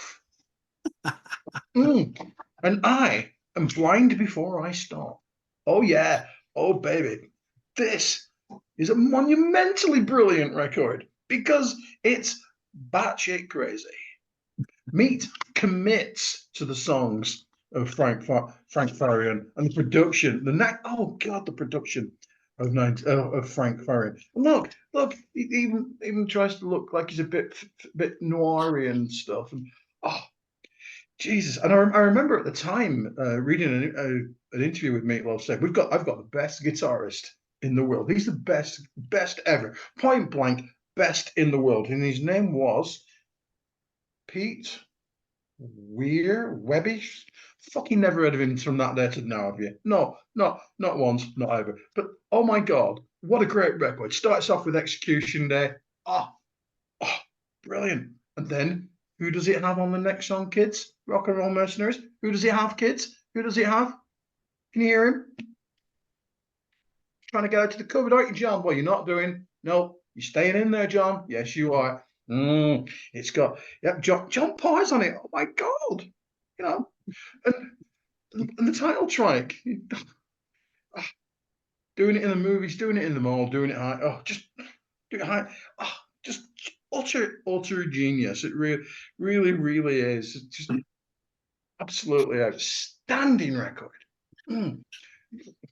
And I am blind before I stop. Oh yeah, oh baby, this is a monumentally brilliant record because it's batshit crazy. Meat commits to the songs of Frank Farian and the production. Oh god, the production of Frank Farian. Look, he even tries to look like he's a bit noiry and stuff. And oh Jesus! And I remember at the time reading an interview with Meatloaf saying, I've got the best guitarist in the world. He's the best ever, point blank, best in the world, and his name was Pete Webby. Fucking never heard of him from that day to now, have you? No, not once, not ever. But oh my god, what a great record! Starts off with Execution Day. Oh, brilliant! And then who does it have on the next song, kids? Rock and Roll Mercenaries. Who does it have, kids? Who does it have? Can you hear him? Trying to get out to the cupboard, aren't you, John? Well, you're not doing. No, you're staying in there, John. Yes, you are. It's got John Pye's on it. Oh my god, you know, and the title track, doing it in the movies, doing it in the mall, doing it high. Oh, just do it high. Oh, just utter genius. It really is. It's just absolutely outstanding record.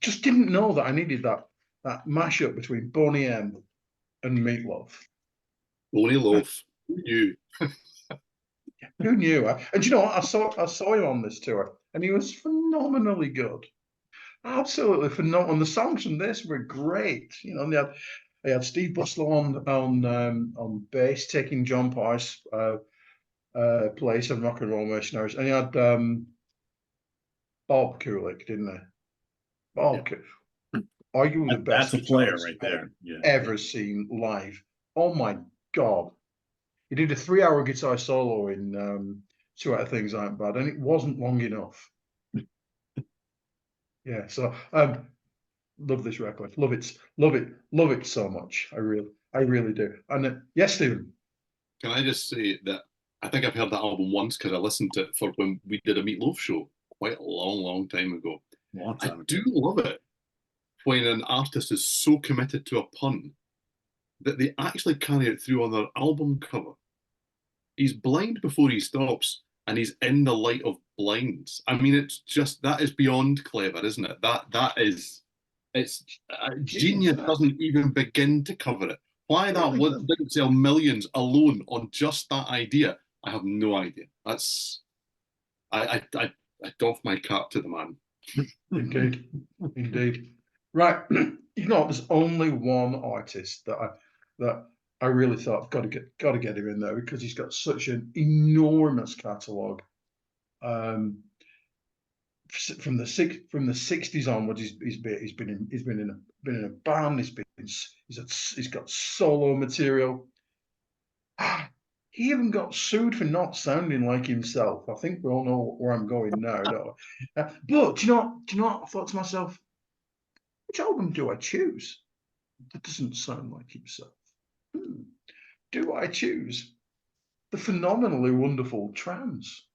Just didn't know that I needed that mashup between Boney M and Meatloaf. Boney Loaf, you. Who knew? And you know what? I saw him on this tour, and he was phenomenally good. Absolutely phenomenal. And the songs from this were great. You know, they had Steve Bustler on bass, taking John Pye's place on Rock and Roll Mercenaries, and he had Bob Kulick, didn't they? Bob, arguably the best that's a player guitarist right there. I've ever seen live. Oh my god. He did a 3-hour guitar solo in Two Out of Things Aren't Bad, and it wasn't long enough. Yeah, so love this record. Love it so much. I really do. And yes, Stephen. Can I just say that I think I've heard that album once because I listened to it for when we did a Meatloaf show quite a long time ago. I do love it when an artist is so committed to a pun that they actually carry it through on their album cover. He's blind before he stops, and he's in the light of blinds. I mean, it's just, that is beyond clever, isn't it? It's genius doesn't even begin to cover it. Why that didn't sell millions alone on just that idea, I have no idea. I doff my cap to the man. Indeed. Right. You know, there's only one artist that I really thought I've got to get him in there because he's got such an enormous catalogue. From the 60s onwards, he's been in a band. He's got solo material. He even got sued for not sounding like himself. I think we all know where I'm going now, don't we? But do you know what I thought to myself? Which album do I choose that doesn't sound like himself? Do I choose the phenomenally wonderful Trams?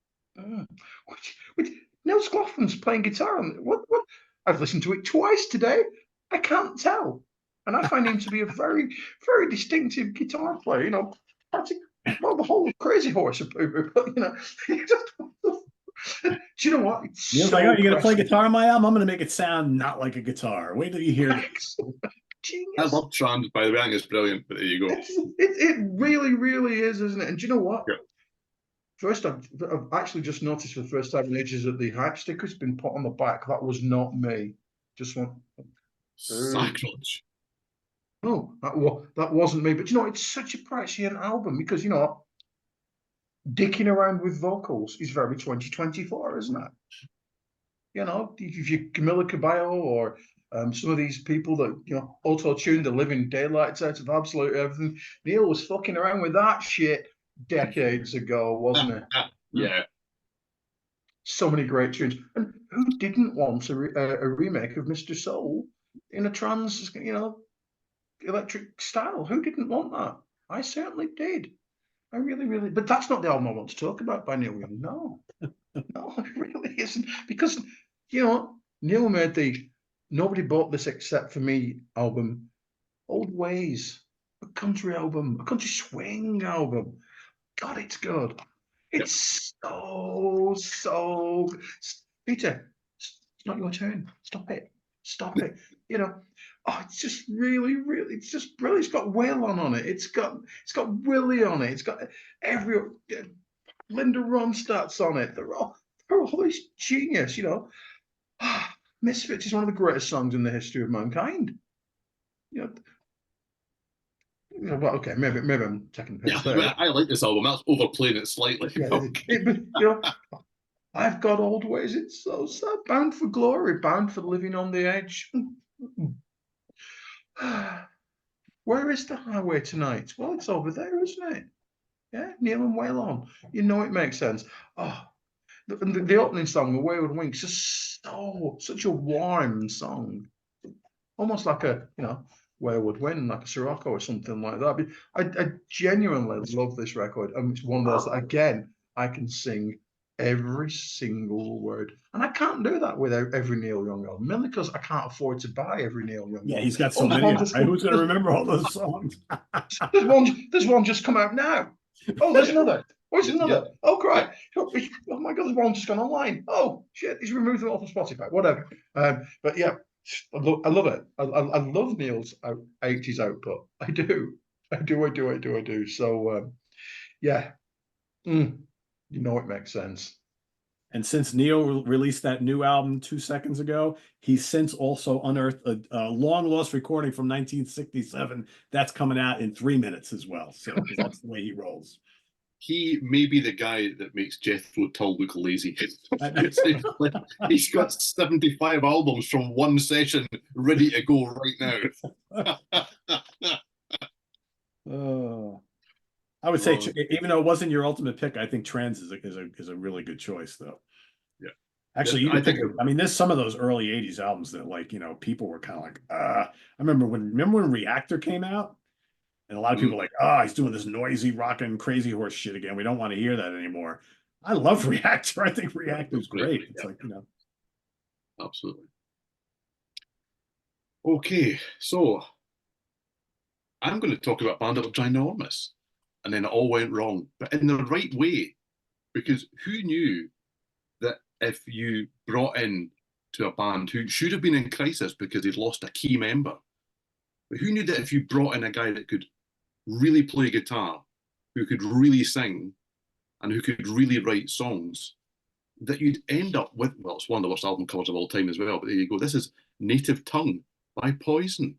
Which Nils Glofman's playing guitar on? What? I've listened to it twice today. I can't tell, and I find him to be a very, very distinctive guitar player. You know, well, the whole Crazy Horse, you know. Do you know what? You're like, oh, you're gonna play guitar on my album? I'm gonna make it sound not like a guitar. Wait till you hear this. Genius. I love Trams, by the way. I think it's brilliant, but there you go. It really is, isn't it? And do you know what? Yeah. First, I've actually just noticed for the first time in ages that the hype sticker's been put on the back. That was not me. Just one. Sacrilege. No, that wasn't me. But you know, it's such a prescient album because you know, dicking around with vocals is very 2024, isn't it? You know, if you Camila Cabello or some of these people that, you know, auto-tuned the living daylights out of absolutely everything. Neil was fucking around with that shit decades ago, wasn't it? Yeah. So many great tunes. And who didn't want a remake of Mr. Soul in a trans, you know, electric style. Who didn't want that? I certainly did. I really, really. But that's not the album I want to talk about by Neil Young. No, no, it really isn't. Because Neil made the "Nobody Bought This Except for Me" album, Old Ways, a country album, a country swing album. God, it's good. It's so. Peter, it's not your turn. Stop it. Stop it. It's just really, really, it's just brilliant. It's got Waylon on it. It's got Willie on it. It's got Linda Ronstadt's on it. They're all this genius. Misfits is one of the greatest songs in the history of mankind. Well, okay, maybe I'm taking the piss there. I like this album. That's overplaying it slightly. But I've got Old Ways. It's so sad. Bound for Glory, Bound for Living on the Edge. Where is the highway tonight? Well, it's over there, isn't it? Yeah, Neil and Waylon. It makes sense. Oh, the opening song, The Wayward Winks, is such a warm song, almost like a Wayward Wind, like a Sirocco or something like that. But I genuinely love this record, and it's one of those that, again, I can sing every single word, and I can't do that with every Neil Young album, mainly because I can't afford to buy every Neil Young. Yeah, he's got so many. Right? Who's going to remember all those songs? There's one just come out now. Oh, there's another. Where's another? Yeah. Oh, great. Oh my God, there's one just gone online. Oh, shit, he's removed them off of Spotify. Whatever. But yeah, I love it. I love Neil's 80s output. I do. So, yeah. It makes sense. And since Neil released that new album 2 seconds ago, he's since also unearthed a long-lost recording from 1967 that's coming out in 3 minutes as well. So that's the way he rolls. He may be the guy that makes Jethro Tull look lazy. He's got 75 albums from one session ready to go right now. I would say, even though it wasn't your ultimate pick, I think Trends is a really good choice, though. Yeah, actually, there's some of those early '80s albums that people were kind of like, I remember when Reactor came out, and a lot of people were like, he's doing this noisy, rocking, crazy horse shit again. We don't want to hear that anymore. I love Reactor. I think Reactor is great. It's absolutely. Okay, so I'm going to talk about a band that was ginormous. And then it all went wrong, but in the right way, because who knew that if you brought in to a band who should have been in crisis because they'd lost a key member, but who knew that if you brought in a guy that could really play guitar, who could really sing, and who could really write songs, that you'd end up with, well, it's one of the worst album covers of all time as well, but there you go. This is Native Tongue by Poison.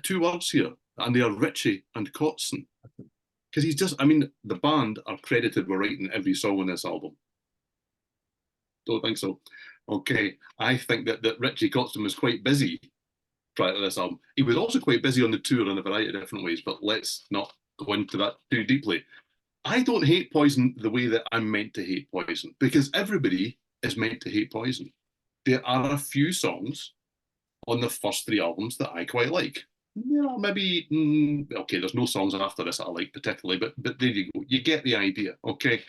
2 words here, and they are Ritchie and Kotzen. Because the band are credited with writing every song on this album. Don't think so. Okay, I think that Ritchie Kotzen was quite busy prior to this album. He was also quite busy on the tour in a variety of different ways, but let's not go into that too deeply. I don't hate Poison the way that I'm meant to hate Poison, because everybody is meant to hate Poison. There are a few songs on the first 3 albums that I quite like. Maybe okay, there's no songs after this that I like particularly, but there you go, you get the idea. Okay,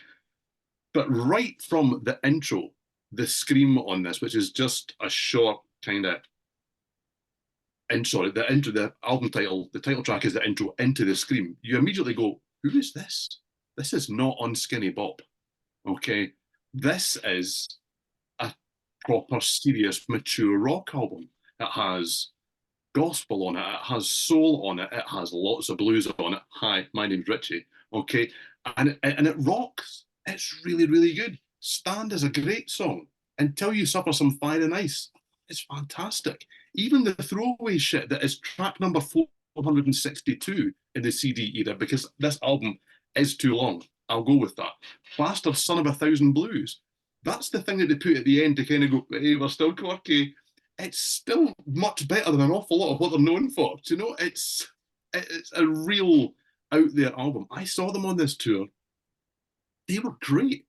but right from the intro, the scream on this, which is just a short kind of intro, the album title, the title track is the intro into the scream. You immediately go, who is this? This is not on Skinny Bop. Okay, this is a proper serious mature rock album. It has gospel on it, it has soul on it, it has lots of blues on it. Hi, my name's Ritchie. Okay, and it rocks. It's really, really good. Stand is a great song. Until You Suffer Some Fire and Ice, it's fantastic. Even the throwaway shit that is track number 462 in the CD era, because this album is too long. I'll go with that. Bastard Son of a Thousand Blues. That's the thing that they put at the end to kind of go, hey, we're still quirky. It's still much better than an awful lot of what they're known for. Do you know, it's a real out there album. I saw them on this tour. They were great.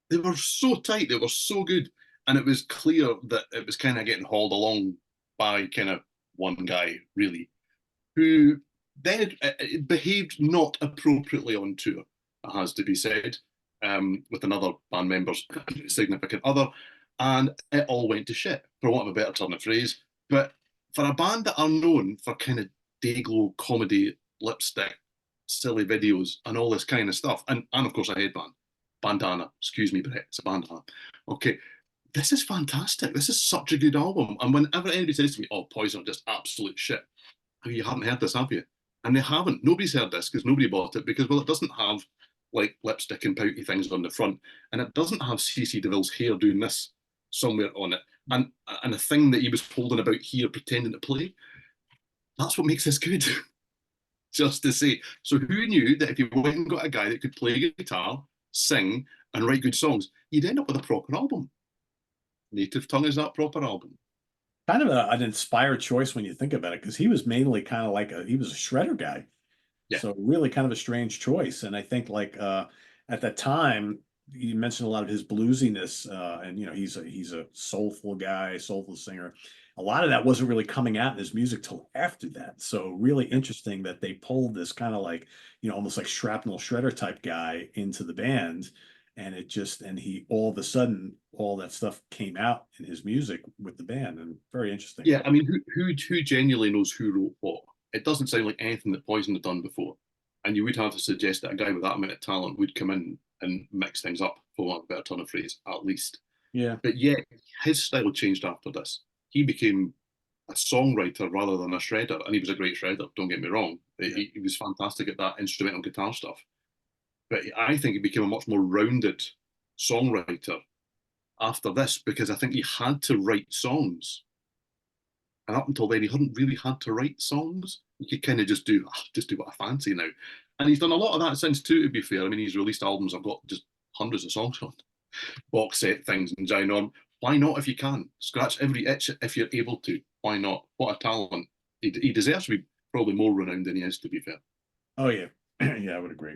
They were so tight. They were so good. And it was clear that it was kind of getting hauled along by kind of one guy, really. who then behaved not appropriately on tour, it has to be said, with another band member's significant other, and it all went to shit, for want of a better turn of phrase. But for a band that are known for kind of day-glow comedy, lipstick, silly videos, and all this kind of stuff, and of course a headband, bandana, excuse me, Brett, it's a bandana. Okay, this is fantastic. This is such a good album. And whenever anybody says to me, oh, Poison are just absolute shit, you haven't heard this, have you? And they haven't. Nobody's heard this because nobody bought it because, well, it doesn't have like lipstick and pouty things on the front, and it doesn't have CC DeVille's hair doing this somewhere on it, and a thing that he was holding about here pretending to play. That's what makes this good. Just to say. So who knew that if you went and got a guy that could play guitar, sing, and write good songs, you'd end up with a proper album. Native Tongue is that proper album. Kind of an inspired choice when you think about it, because he was mainly kind of like he was a shredder guy. Yeah. So really kind of a strange choice. And I think like at that time, you mentioned a lot of his bluesiness, and he's a soulful guy, soulful singer. A lot of that wasn't really coming out in his music till after that. So really interesting that they pulled this kind of like, almost like shrapnel shredder type guy into the band. And he all of a sudden, all that stuff came out in his music with the band, and very interesting. Yeah, I mean, who genuinely knows who wrote what? It doesn't sound like anything that Poison had done before. And you would have to suggest that a guy with that amount of talent would come in and mix things up, for want of a better turn of phrase, at least. Yeah. But yeah, his style changed after this. He became a songwriter rather than a shredder, and he was a great shredder, don't get me wrong. Yeah. He was fantastic at that instrumental guitar stuff. But I think he became a much more rounded songwriter after this, because I think he had to write songs. And up until then, he hadn't really had to write songs. He could kind of just do what I fancy now. And he's done a lot of that since too, to be fair. I mean, he's released albums I've got just hundreds of songs on, box set things and Giant On. Why not if you can? Scratch every itch if you're able to. Why not? What a talent. He deserves to be probably more renowned than he is, to be fair. Oh, yeah. Yeah, I would agree.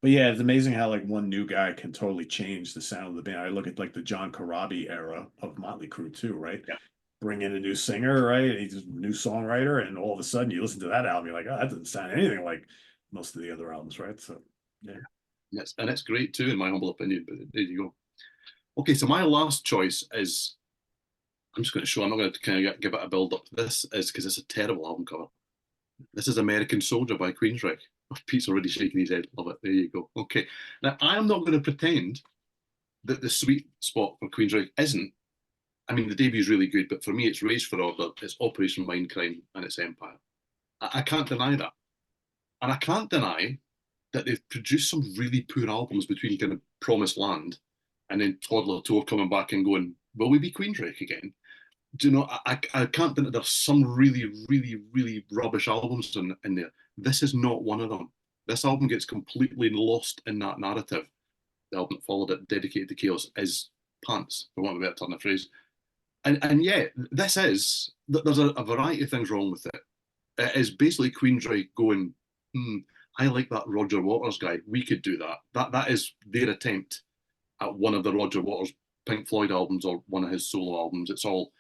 But yeah, it's amazing how like one new guy can totally change the sound of the band. I look at like the John Corabi era of Motley Crue too, right? Yeah. Bring in a new singer, right? He's a new songwriter, and all of a sudden you listen to that album, you're like, oh, that doesn't sound anything like most of the other albums, right? So yeah. And it's great too, in my humble opinion. But there you go. Okay, so my last choice is, I'm just going to show, I'm not going to kind of give it a build up to this, is because it's a terrible album cover. This is American Soldier by Queensryche. Oh, Pete's already shaking his head. Love it. There you go. Okay. Now, I'm not going to pretend that the sweet spot for Queensryche isn't, I mean, the debut is really good, but for me, it's Race for Order, it's Operation Mindcrime, and it's Empire. I can't deny that. And I can't deny that they've produced some really poor albums between kind of Promised Land and then Toddler Tour coming back and going, will we be Queensryche again? Do you know, I can't deny there's some really, really, really rubbish albums in there. This is not one of them. This album gets completely lost in that narrative. The album that followed it, Dedicated to Chaos, is pants, for want of a better turn of phrase. And yeah, this is, there's a variety of things wrong with it. It is basically Queensryche going, I like that Roger Waters guy. We could do that. That is their attempt at one of the Roger Waters Pink Floyd albums or one of his solo albums. It's all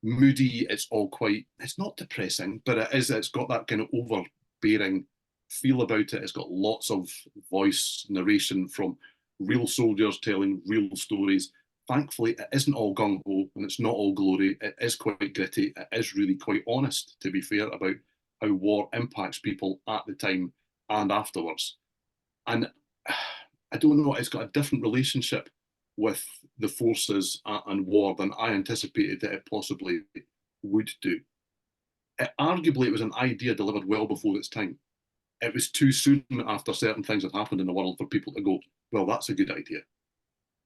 moody. It's all quite, it's not depressing, but it's got that kind of overbearing feel about it. It's got lots of voice narration from real soldiers telling real stories. Thankfully, it isn't all gung-ho and it's not all glory. It is quite gritty. It is really quite honest, to be fair, about how war impacts people at the time and afterwards. And I don't know, it's got a different relationship with the forces and war than I anticipated that it possibly would do. Arguably, it was an idea delivered well before its time. It was too soon after certain things had happened in the world for people to go, well, that's a good idea.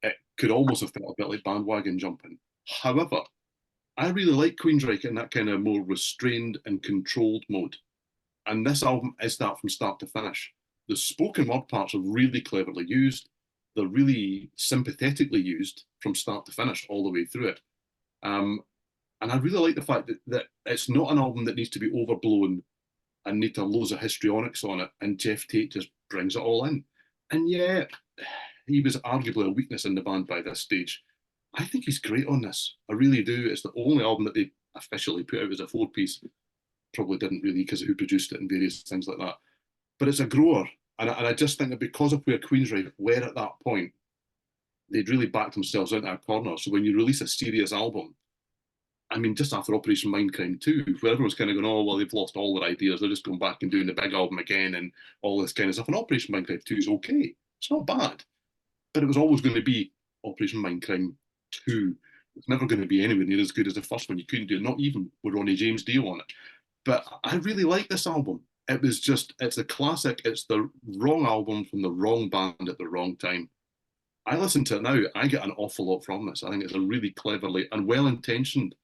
It could almost have felt a bit like bandwagon jumping. However, I really like Queensryche in that kind of more restrained and controlled mode. And this album is that from start to finish. The spoken word parts are really cleverly used. They're really sympathetically used from start to finish all the way through it. And I really like the fact that it's not an album that needs to be overblown and need to have loads of histrionics on it. And Jeff Tate just brings it all in. And yeah, he was arguably a weakness in the band by this stage. I think he's great on this. I really do. It's the only album that they officially put out as a 4-piece. probably didn't really because of who produced it and various things like that. But it's a grower. And I just think that because of where Queensrÿche were at that point, they'd really backed themselves into a corner. So when you release a serious album, I mean, just after Operation Mindcrime 2, where everyone's kind of going, oh, well, they've lost all their ideas. They're just going back and doing the big album again and all this kind of stuff. And Operation Mindcrime 2 is okay. It's not bad. But it was always going to be Operation Mindcrime 2. It's never going to be anywhere near as good as the first one. You couldn't do it, not even with Ronnie James Dio on it. But I really like this album. It was just, it's a classic. It's the wrong album from the wrong band at the wrong time. I listen to it now. I get an awful lot from this. I think it's a really cleverly and well-intentioned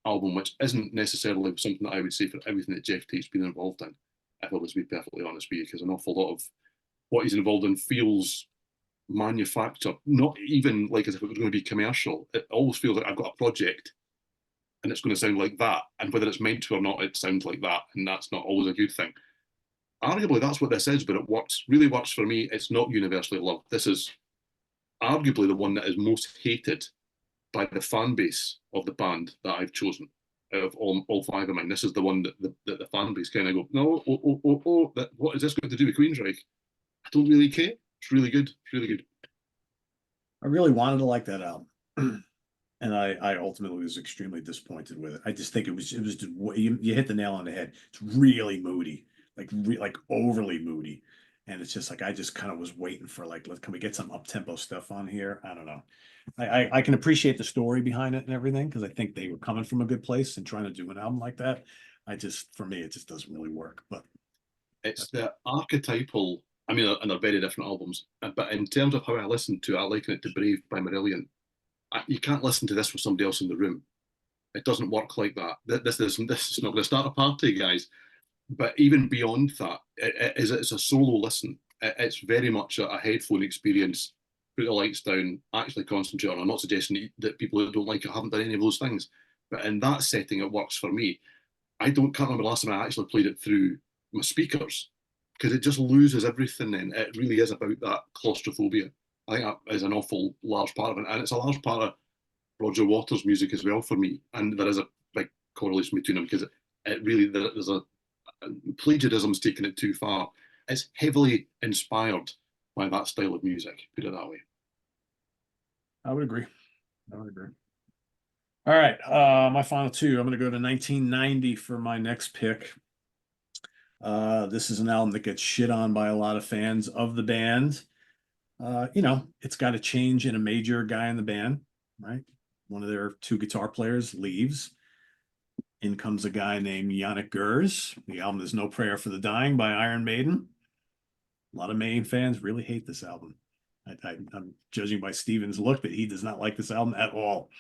album, which isn't necessarily something that I would say for everything that Jeff Tate's been involved in, if I was to be perfectly honest with you, because an awful lot of what he's involved in feels manufactured, not even like as if it was going to be commercial. It always feels like I've got a project and it's going to sound like that. And whether it's meant to or not, it sounds like that. And that's not always a good thing. Arguably, that's what this is, but it works, really works for me. It's not universally loved. This is arguably the one that is most hated by the fan base of the band that I've chosen out of all five of mine. This is the one that the fan base kind of go, no, what is this going to do with Queensrÿche? I don't really care. It's really good. It's really good. I really wanted to like that album. And I ultimately was extremely disappointed with it. I just think it was just, you hit the nail on the head. It's really moody, like overly moody. And it's just like, I just kind of was waiting for like, can we get some up-tempo stuff on here? I don't know. I can appreciate the story behind it and everything, because I think they were coming from a good place and trying to do an album like that. For me, it just doesn't really work. But it's the archetypal, I mean, and they're very different albums, but in terms of how I listen to it, I liken it to Brave by Marillion. You can't listen to this with somebody else in the room. It doesn't work like that. This is not going to start a party, guys. But even beyond that, it's a solo listen. It's very much a headphone experience. Put the lights down, actually concentrate on it. I'm not suggesting that people who don't like it haven't done any of those things. But in that setting, it works for me. Can't remember the last time I actually played it through my speakers, because it just loses everything then. It really is about that claustrophobia. I think that is an awful large part of it. And it's a large part of Roger Waters' music as well for me. And there is a big correlation between them, because it really, there's a plagiarism's taken it too far. It's heavily inspired by that style of music, put it that way. I would agree. All right, my final two. I'm going to go to 1990 for my next pick. This is an album that gets shit on by a lot of fans of the band. It's got a change in a major guy in the band, right? One of their two guitar players leaves. In comes a guy named Yannick Gers. The album is No Prayer for the Dying by Iron Maiden. A lot of Maiden fans really hate this album. I'm judging by Steven's look that he does not like this album at all.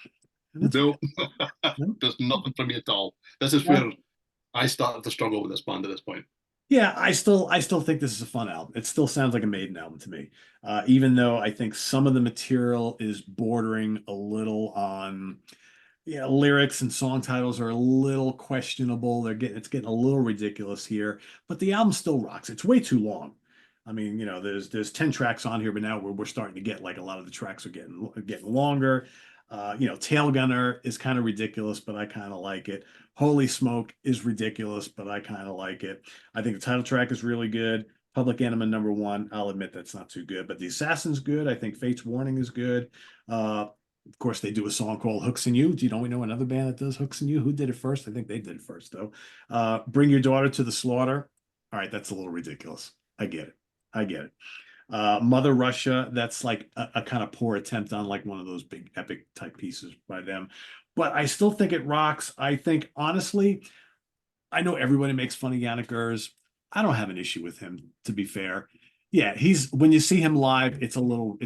No, there's nothing for me at all. This is where I started to struggle with this band at this point. Yeah, I still think this is a fun album. It still sounds like a Maiden album to me, even though I think some of the material is bordering a little on, lyrics and song titles are a little questionable. It's getting a little ridiculous here, but the album still rocks. It's way too long. I mean, there's 10 tracks on here, but now we're starting to get like a lot of the tracks are getting longer. Tail Gunner is kind of ridiculous, but I kind of like it. Holy Smoke is ridiculous, but I kind of like it. I think the title track is really good. Public Enemy #1, I'll admit that's not too good, but The Assassin's good. I think Fate's Warning is good. Of course, they do a song called Hooks in You. Do you know we know another band that does Hooks in You? Who did it first? I think they did it first, though. Bring Your Daughter to the Slaughter. All right, that's a little ridiculous. I get it. Mother Russia, that's like a kind of poor attempt on like one of those big epic type pieces by them. But I still think it rocks. I think, honestly, I know everybody makes fun of Yannick Gers. I don't have an issue with him, to be fair. Yeah, when you see him live, it's a little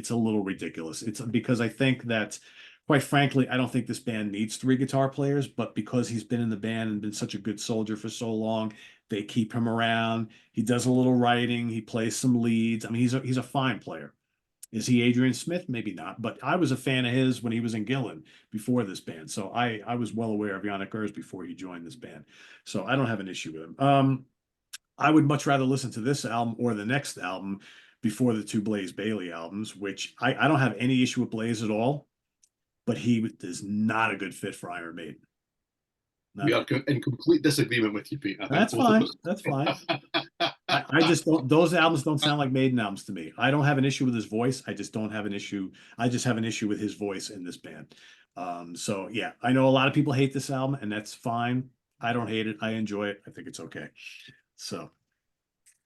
ridiculous. It's because I think that, quite frankly, I don't think this band needs 3 guitar players, but because he's been in the band and been such a good soldier for so long, they keep him around. He does a little writing. He plays some leads. I mean, he's a fine player. Is he Adrian Smith? Maybe not, but I was a fan of his when he was in Gillan before this band. So I was well aware of Yannick Gers before he joined this band. So I don't have an issue with him. I would much rather listen to this album or the next album before the 2 Blaze Bayley albums, which I don't have any issue with Blaze at all, but he is not a good fit for Iron Maiden. We are in complete disagreement with you, Pete. I think That's both of fine. us. That's fine. I just don't, those albums don't sound like Maiden albums to me. I don't have an issue with his voice. I just don't have an issue. I just have an issue with his voice in this band. So yeah, I know a lot of people hate this album, and that's fine. I don't hate it. I enjoy it. I think it's okay. So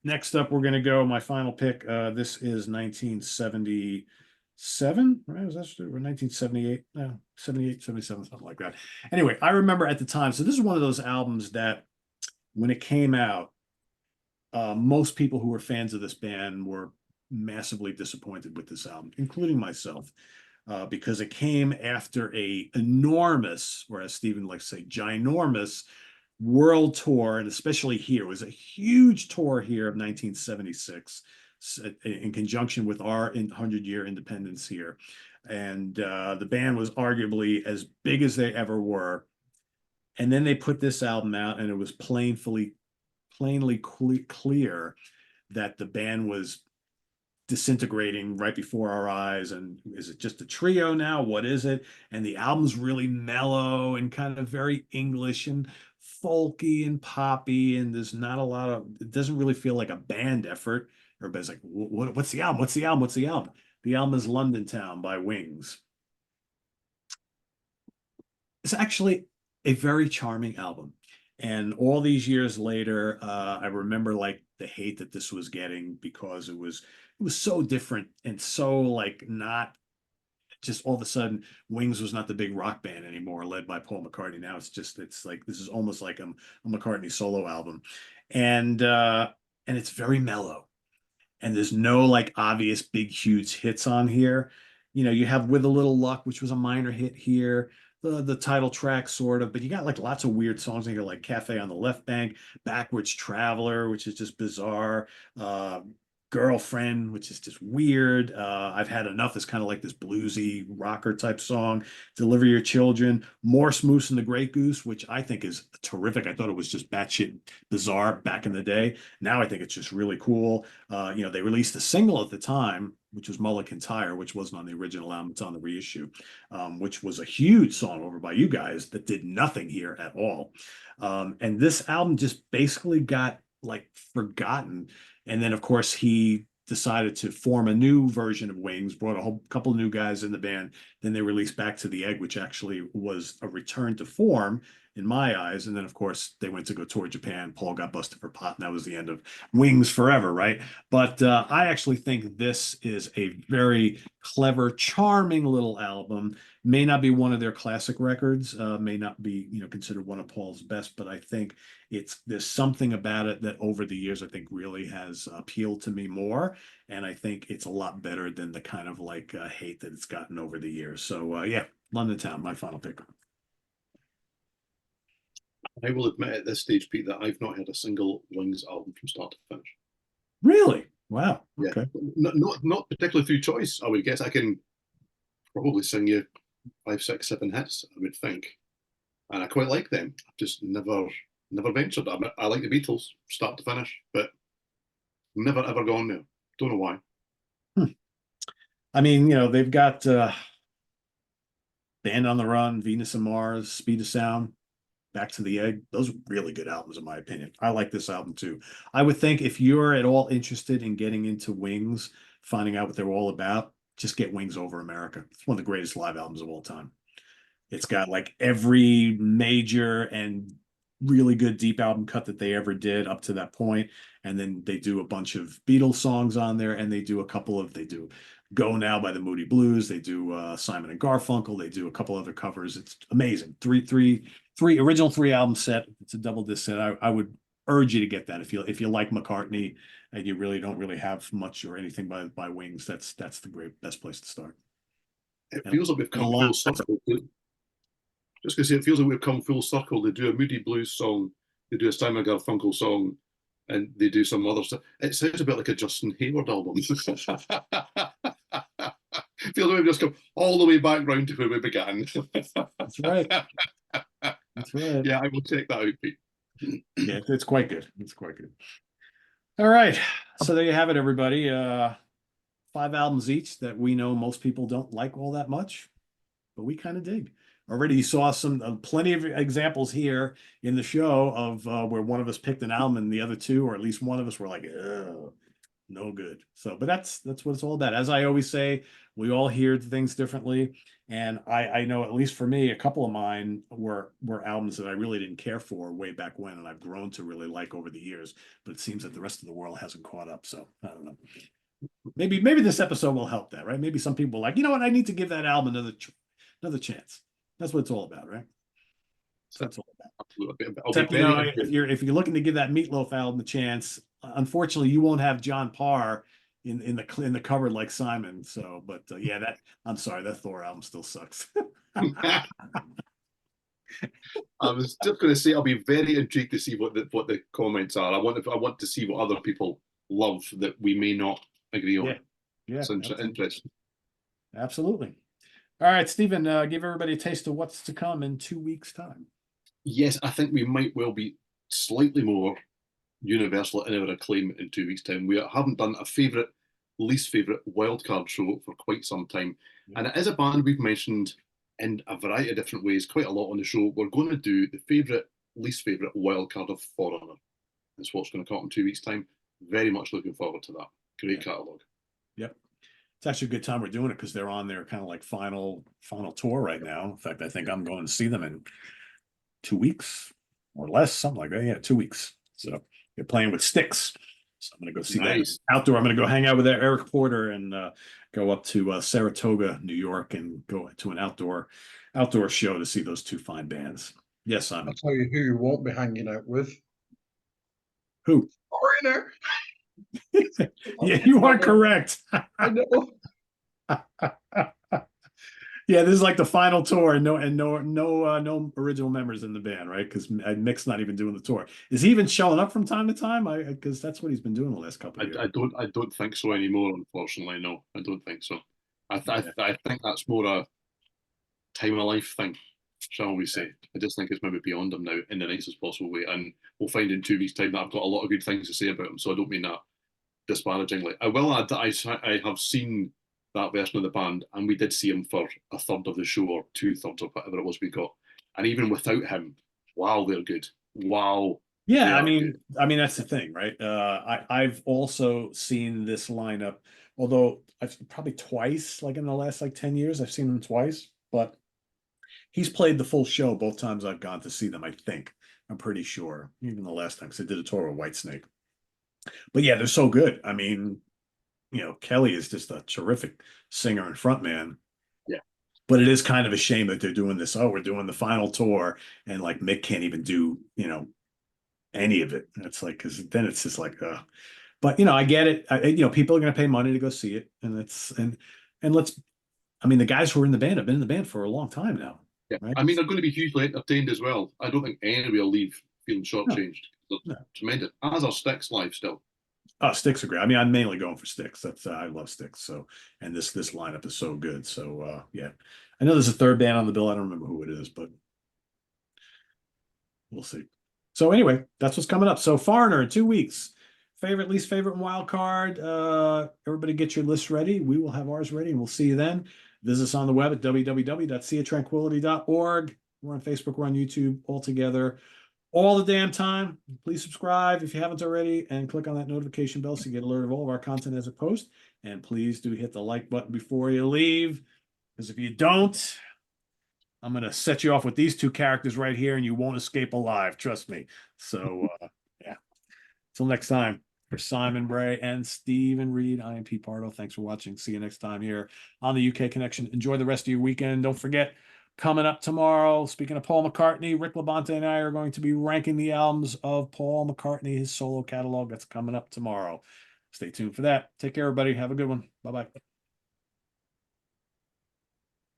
next up, we're going to go my final pick. This is 1977, right? Was that or 1978? No, 78, 77, something like that. Anyway, I remember at the time. So this is one of those albums that when it came out, most people who were fans of this band were massively disappointed with this album, including myself, because it came after a enormous, or as Steven likes to say, ginormous world tour, and especially here, it was a huge tour here of 1976 in conjunction with our 100-year independence here. And the band was arguably as big as they ever were. And then they put this album out, and it was plainly clear that the band was disintegrating right before our eyes. And is it just a trio now? What is it? And the album's really mellow and kind of very English and folky and poppy, and there's not a lot of, it doesn't really feel like a band effort. Everybody's like, what's the album? What's the album? What's the album? The album is London Town by Wings. It's actually a very charming album. And all these years later, I remember like the hate that this was getting because it was so different and so like not just all of a sudden Wings was not the big rock band anymore, led by Paul McCartney. Now it's like this is almost like a McCartney solo album, and it's very mellow, and there's no like obvious big huge hits on here. You know, you have With a Little Luck, which was a minor hit here, the title track sort of, but you got like lots of weird songs in here, like Cafe on the Left Bank, Backwards Traveler, which is just bizarre, Girlfriend, which is just weird. I've Had Enough is kind of like this bluesy rocker type song. Deliver Your Children, Morse Moose and the Great Goose, which I think is terrific. I thought it was just batshit bizarre back in the day. Now I think it's just really cool. You know, they released a single at the time, which was Mulligan Tire, which wasn't on the original album. It's on the reissue, which was a huge song over by you guys that did nothing here at all. And this album just basically got like forgotten. And then, of course, he decided to form a new version of Wings, brought a whole couple of new guys in the band. Then they released Back to the Egg, which actually was a return to form in my eyes. And then, of course, they went to go tour Japan. Paul got busted for pot, and that was the end of Wings forever, right? But I actually think this is a very clever, charming little album. May not be one of their classic records, may not be, you know, considered one of Paul's best, but I think there's something about it that over the years I think really has appealed to me more, and I think it's a lot better than the kind of like hate that it's gotten over the years. So yeah, London Town, my final pick. I will admit at this stage, Pete, that I've not heard a single Wings album from start to finish. Really? Wow. Yeah, Okay. not particularly through choice. I would guess I can probably sing you 5, 6, 7 hits, I would think, and I quite like them. I've just never ventured. I like the Beatles, start to finish, but never ever gone there. Don't know why. I mean, you know, they've got Band on the Run, Venus and Mars, Speed of Sound, Back to the Egg. Those are really good albums, in my opinion. I like this album too. I would think if you're at all interested in getting into Wings, finding out what they're all about, just get Wings Over America. It's one of the greatest live albums of all time. It's got like every major and really good deep album cut that they ever did up to that point. And then they do a bunch of Beatles songs on there, and they do Go Now by the Moody Blues. They do Simon and Garfunkel. They do a couple other covers. It's amazing. Original 3 album set. It's a double disc set. I would urge you to get that if you like McCartney and you really don't really have much or anything by Wings. That's the best place to start. It feels like we've come full circle. Just gonna say, it feels like we've come full circle. They do a Moody Blues song, they do a Simon Garfunkel song, and they do some other stuff. It sounds a bit like a Justin Hayward album. Feels like we've just come all the way back round to where we began. That's right. That's right. Yeah, I will check that out, Pete. Yeah, it's quite good. It's quite good. All right. So there you have it, everybody. 5 albums each that we know most people don't like all that much, but we kind of dig. already saw some plenty of examples here in the show of where one of us picked an album and the other two, or at least one of us, were like, ugh, no good. So, but that's what it's all about. As I always say, we all hear things differently. And I know, at least for me, a couple of mine were albums that I really didn't care for way back when, and I've grown to really like over the years. But it seems that the rest of the world hasn't caught up. So I don't know. Maybe this episode will help that, right? Maybe some people are like, you know what, I need to give that album another chance. That's what it's all about, right? So that's all about. Absolutely. Except, you know, if you're looking to give that Meatloaf album a chance, unfortunately, you won't have John Parr in the cupboard like Simon. So, but yeah, I'm sorry, that Thor album still sucks. I was just going to say I'll be very intrigued to see what the comments are. I want to see what other people love that we may not agree on. Yeah, it's interesting. Absolutely. All right, Stephen, give everybody a taste of what's to come in 2 weeks' time. Yes, I think we might well be slightly more universal in our acclaim in 2 weeks' time. We haven't done a least favourite wildcard show for quite some time. Yeah. And it is a band we've mentioned in a variety of different ways, quite a lot on the show. We're going to do the favourite, least favourite wildcard of Foreigner. That's what's going to come up in 2 weeks' time. Very much looking forward to that. Great catalogue. Yep. It's actually a good time we're doing it because they're on their kind of like final tour right now. In fact, I think I'm going to see them in 2 weeks or less, something like that. Yeah, 2 weeks. So they're playing with Styx. So I'm going to go see that outdoor. I'm going to go hang out with Eric Porter and go up to Saratoga, New York, and go to an outdoor show to see those two fine bands. Yes, Simon. I'll tell you who you won't be hanging out with. Who? Foreigner. Yeah, you are correct. I know. Yeah, this is like the final tour, and no original members in the band, right? Because Mick's not even doing the tour. Is he even showing up from time to time? Because that's what he's been doing the last couple of years. I don't think so anymore. Unfortunately, no, I don't think so. I think that's more a time of life thing, shall we say? I just think it's maybe beyond him now in the nicest possible way, and we'll find in 2 weeks' time that I've got a lot of good things to say about him. So I don't mean that disparagingly. I will add that I have seen that version of the band, and we did see him for a third of the show or 2/3 or whatever it was we got. And even without him, wow, they're good. Wow. Yeah, I mean that's the thing, right? I've also seen this lineup, although I've probably twice, like in the last 10 years, I've seen them twice, but he's played the full show both times I've gone to see them, I think. I'm pretty sure. Even the last time, because I did a tour with Whitesnake. But yeah, they're so good. I mean, Kelly is just a terrific singer and frontman. Yeah. But it is kind of a shame that they're doing this. Oh, we're doing the final tour, and Mick can't even do, any of it. And it's like, because then it's just like, but I get it. People are going to pay money to go see it, and the guys who are in the band have been in the band for a long time now. Yeah. Right? I mean, they're going to be hugely entertained as well. I don't think anybody will leave feeling shortchanged. No. Tremendous. As are Styx live still. Oh, Styx are great. I mean, I'm mainly going for Styx. That's I love Styx. So, and this lineup is so good. So, yeah, I know there's a third band on the bill. I don't remember who it is, but we'll see. So anyway, that's what's coming up. So Foreigner in 2 weeks. Favorite, least favorite, and wild card. Everybody get your list ready. We will have ours ready, and we'll see you then. Visit us on the web at www.seatranquility.org. We're on Facebook. We're on YouTube all together. All the damn time. Please subscribe if you haven't already, and click on that notification bell so you get alerted of all of our content as it posts. And please do hit the like button before you leave, because if you don't, I'm going to set you off with these two characters right here, and you won't escape alive. Trust me. So, yeah. Until next time, for Simon Bray and Steven Reid, I am Pete Pardo. Thanks for watching. See you next time here on the UK Connection. Enjoy the rest of your weekend. Don't forget, coming up tomorrow, speaking of Paul McCartney, Rick Labonte and I are going to be ranking the albums of Paul McCartney, his solo catalog. That's coming up tomorrow. Stay tuned for that. Take care, everybody. Have a good one. Bye-bye.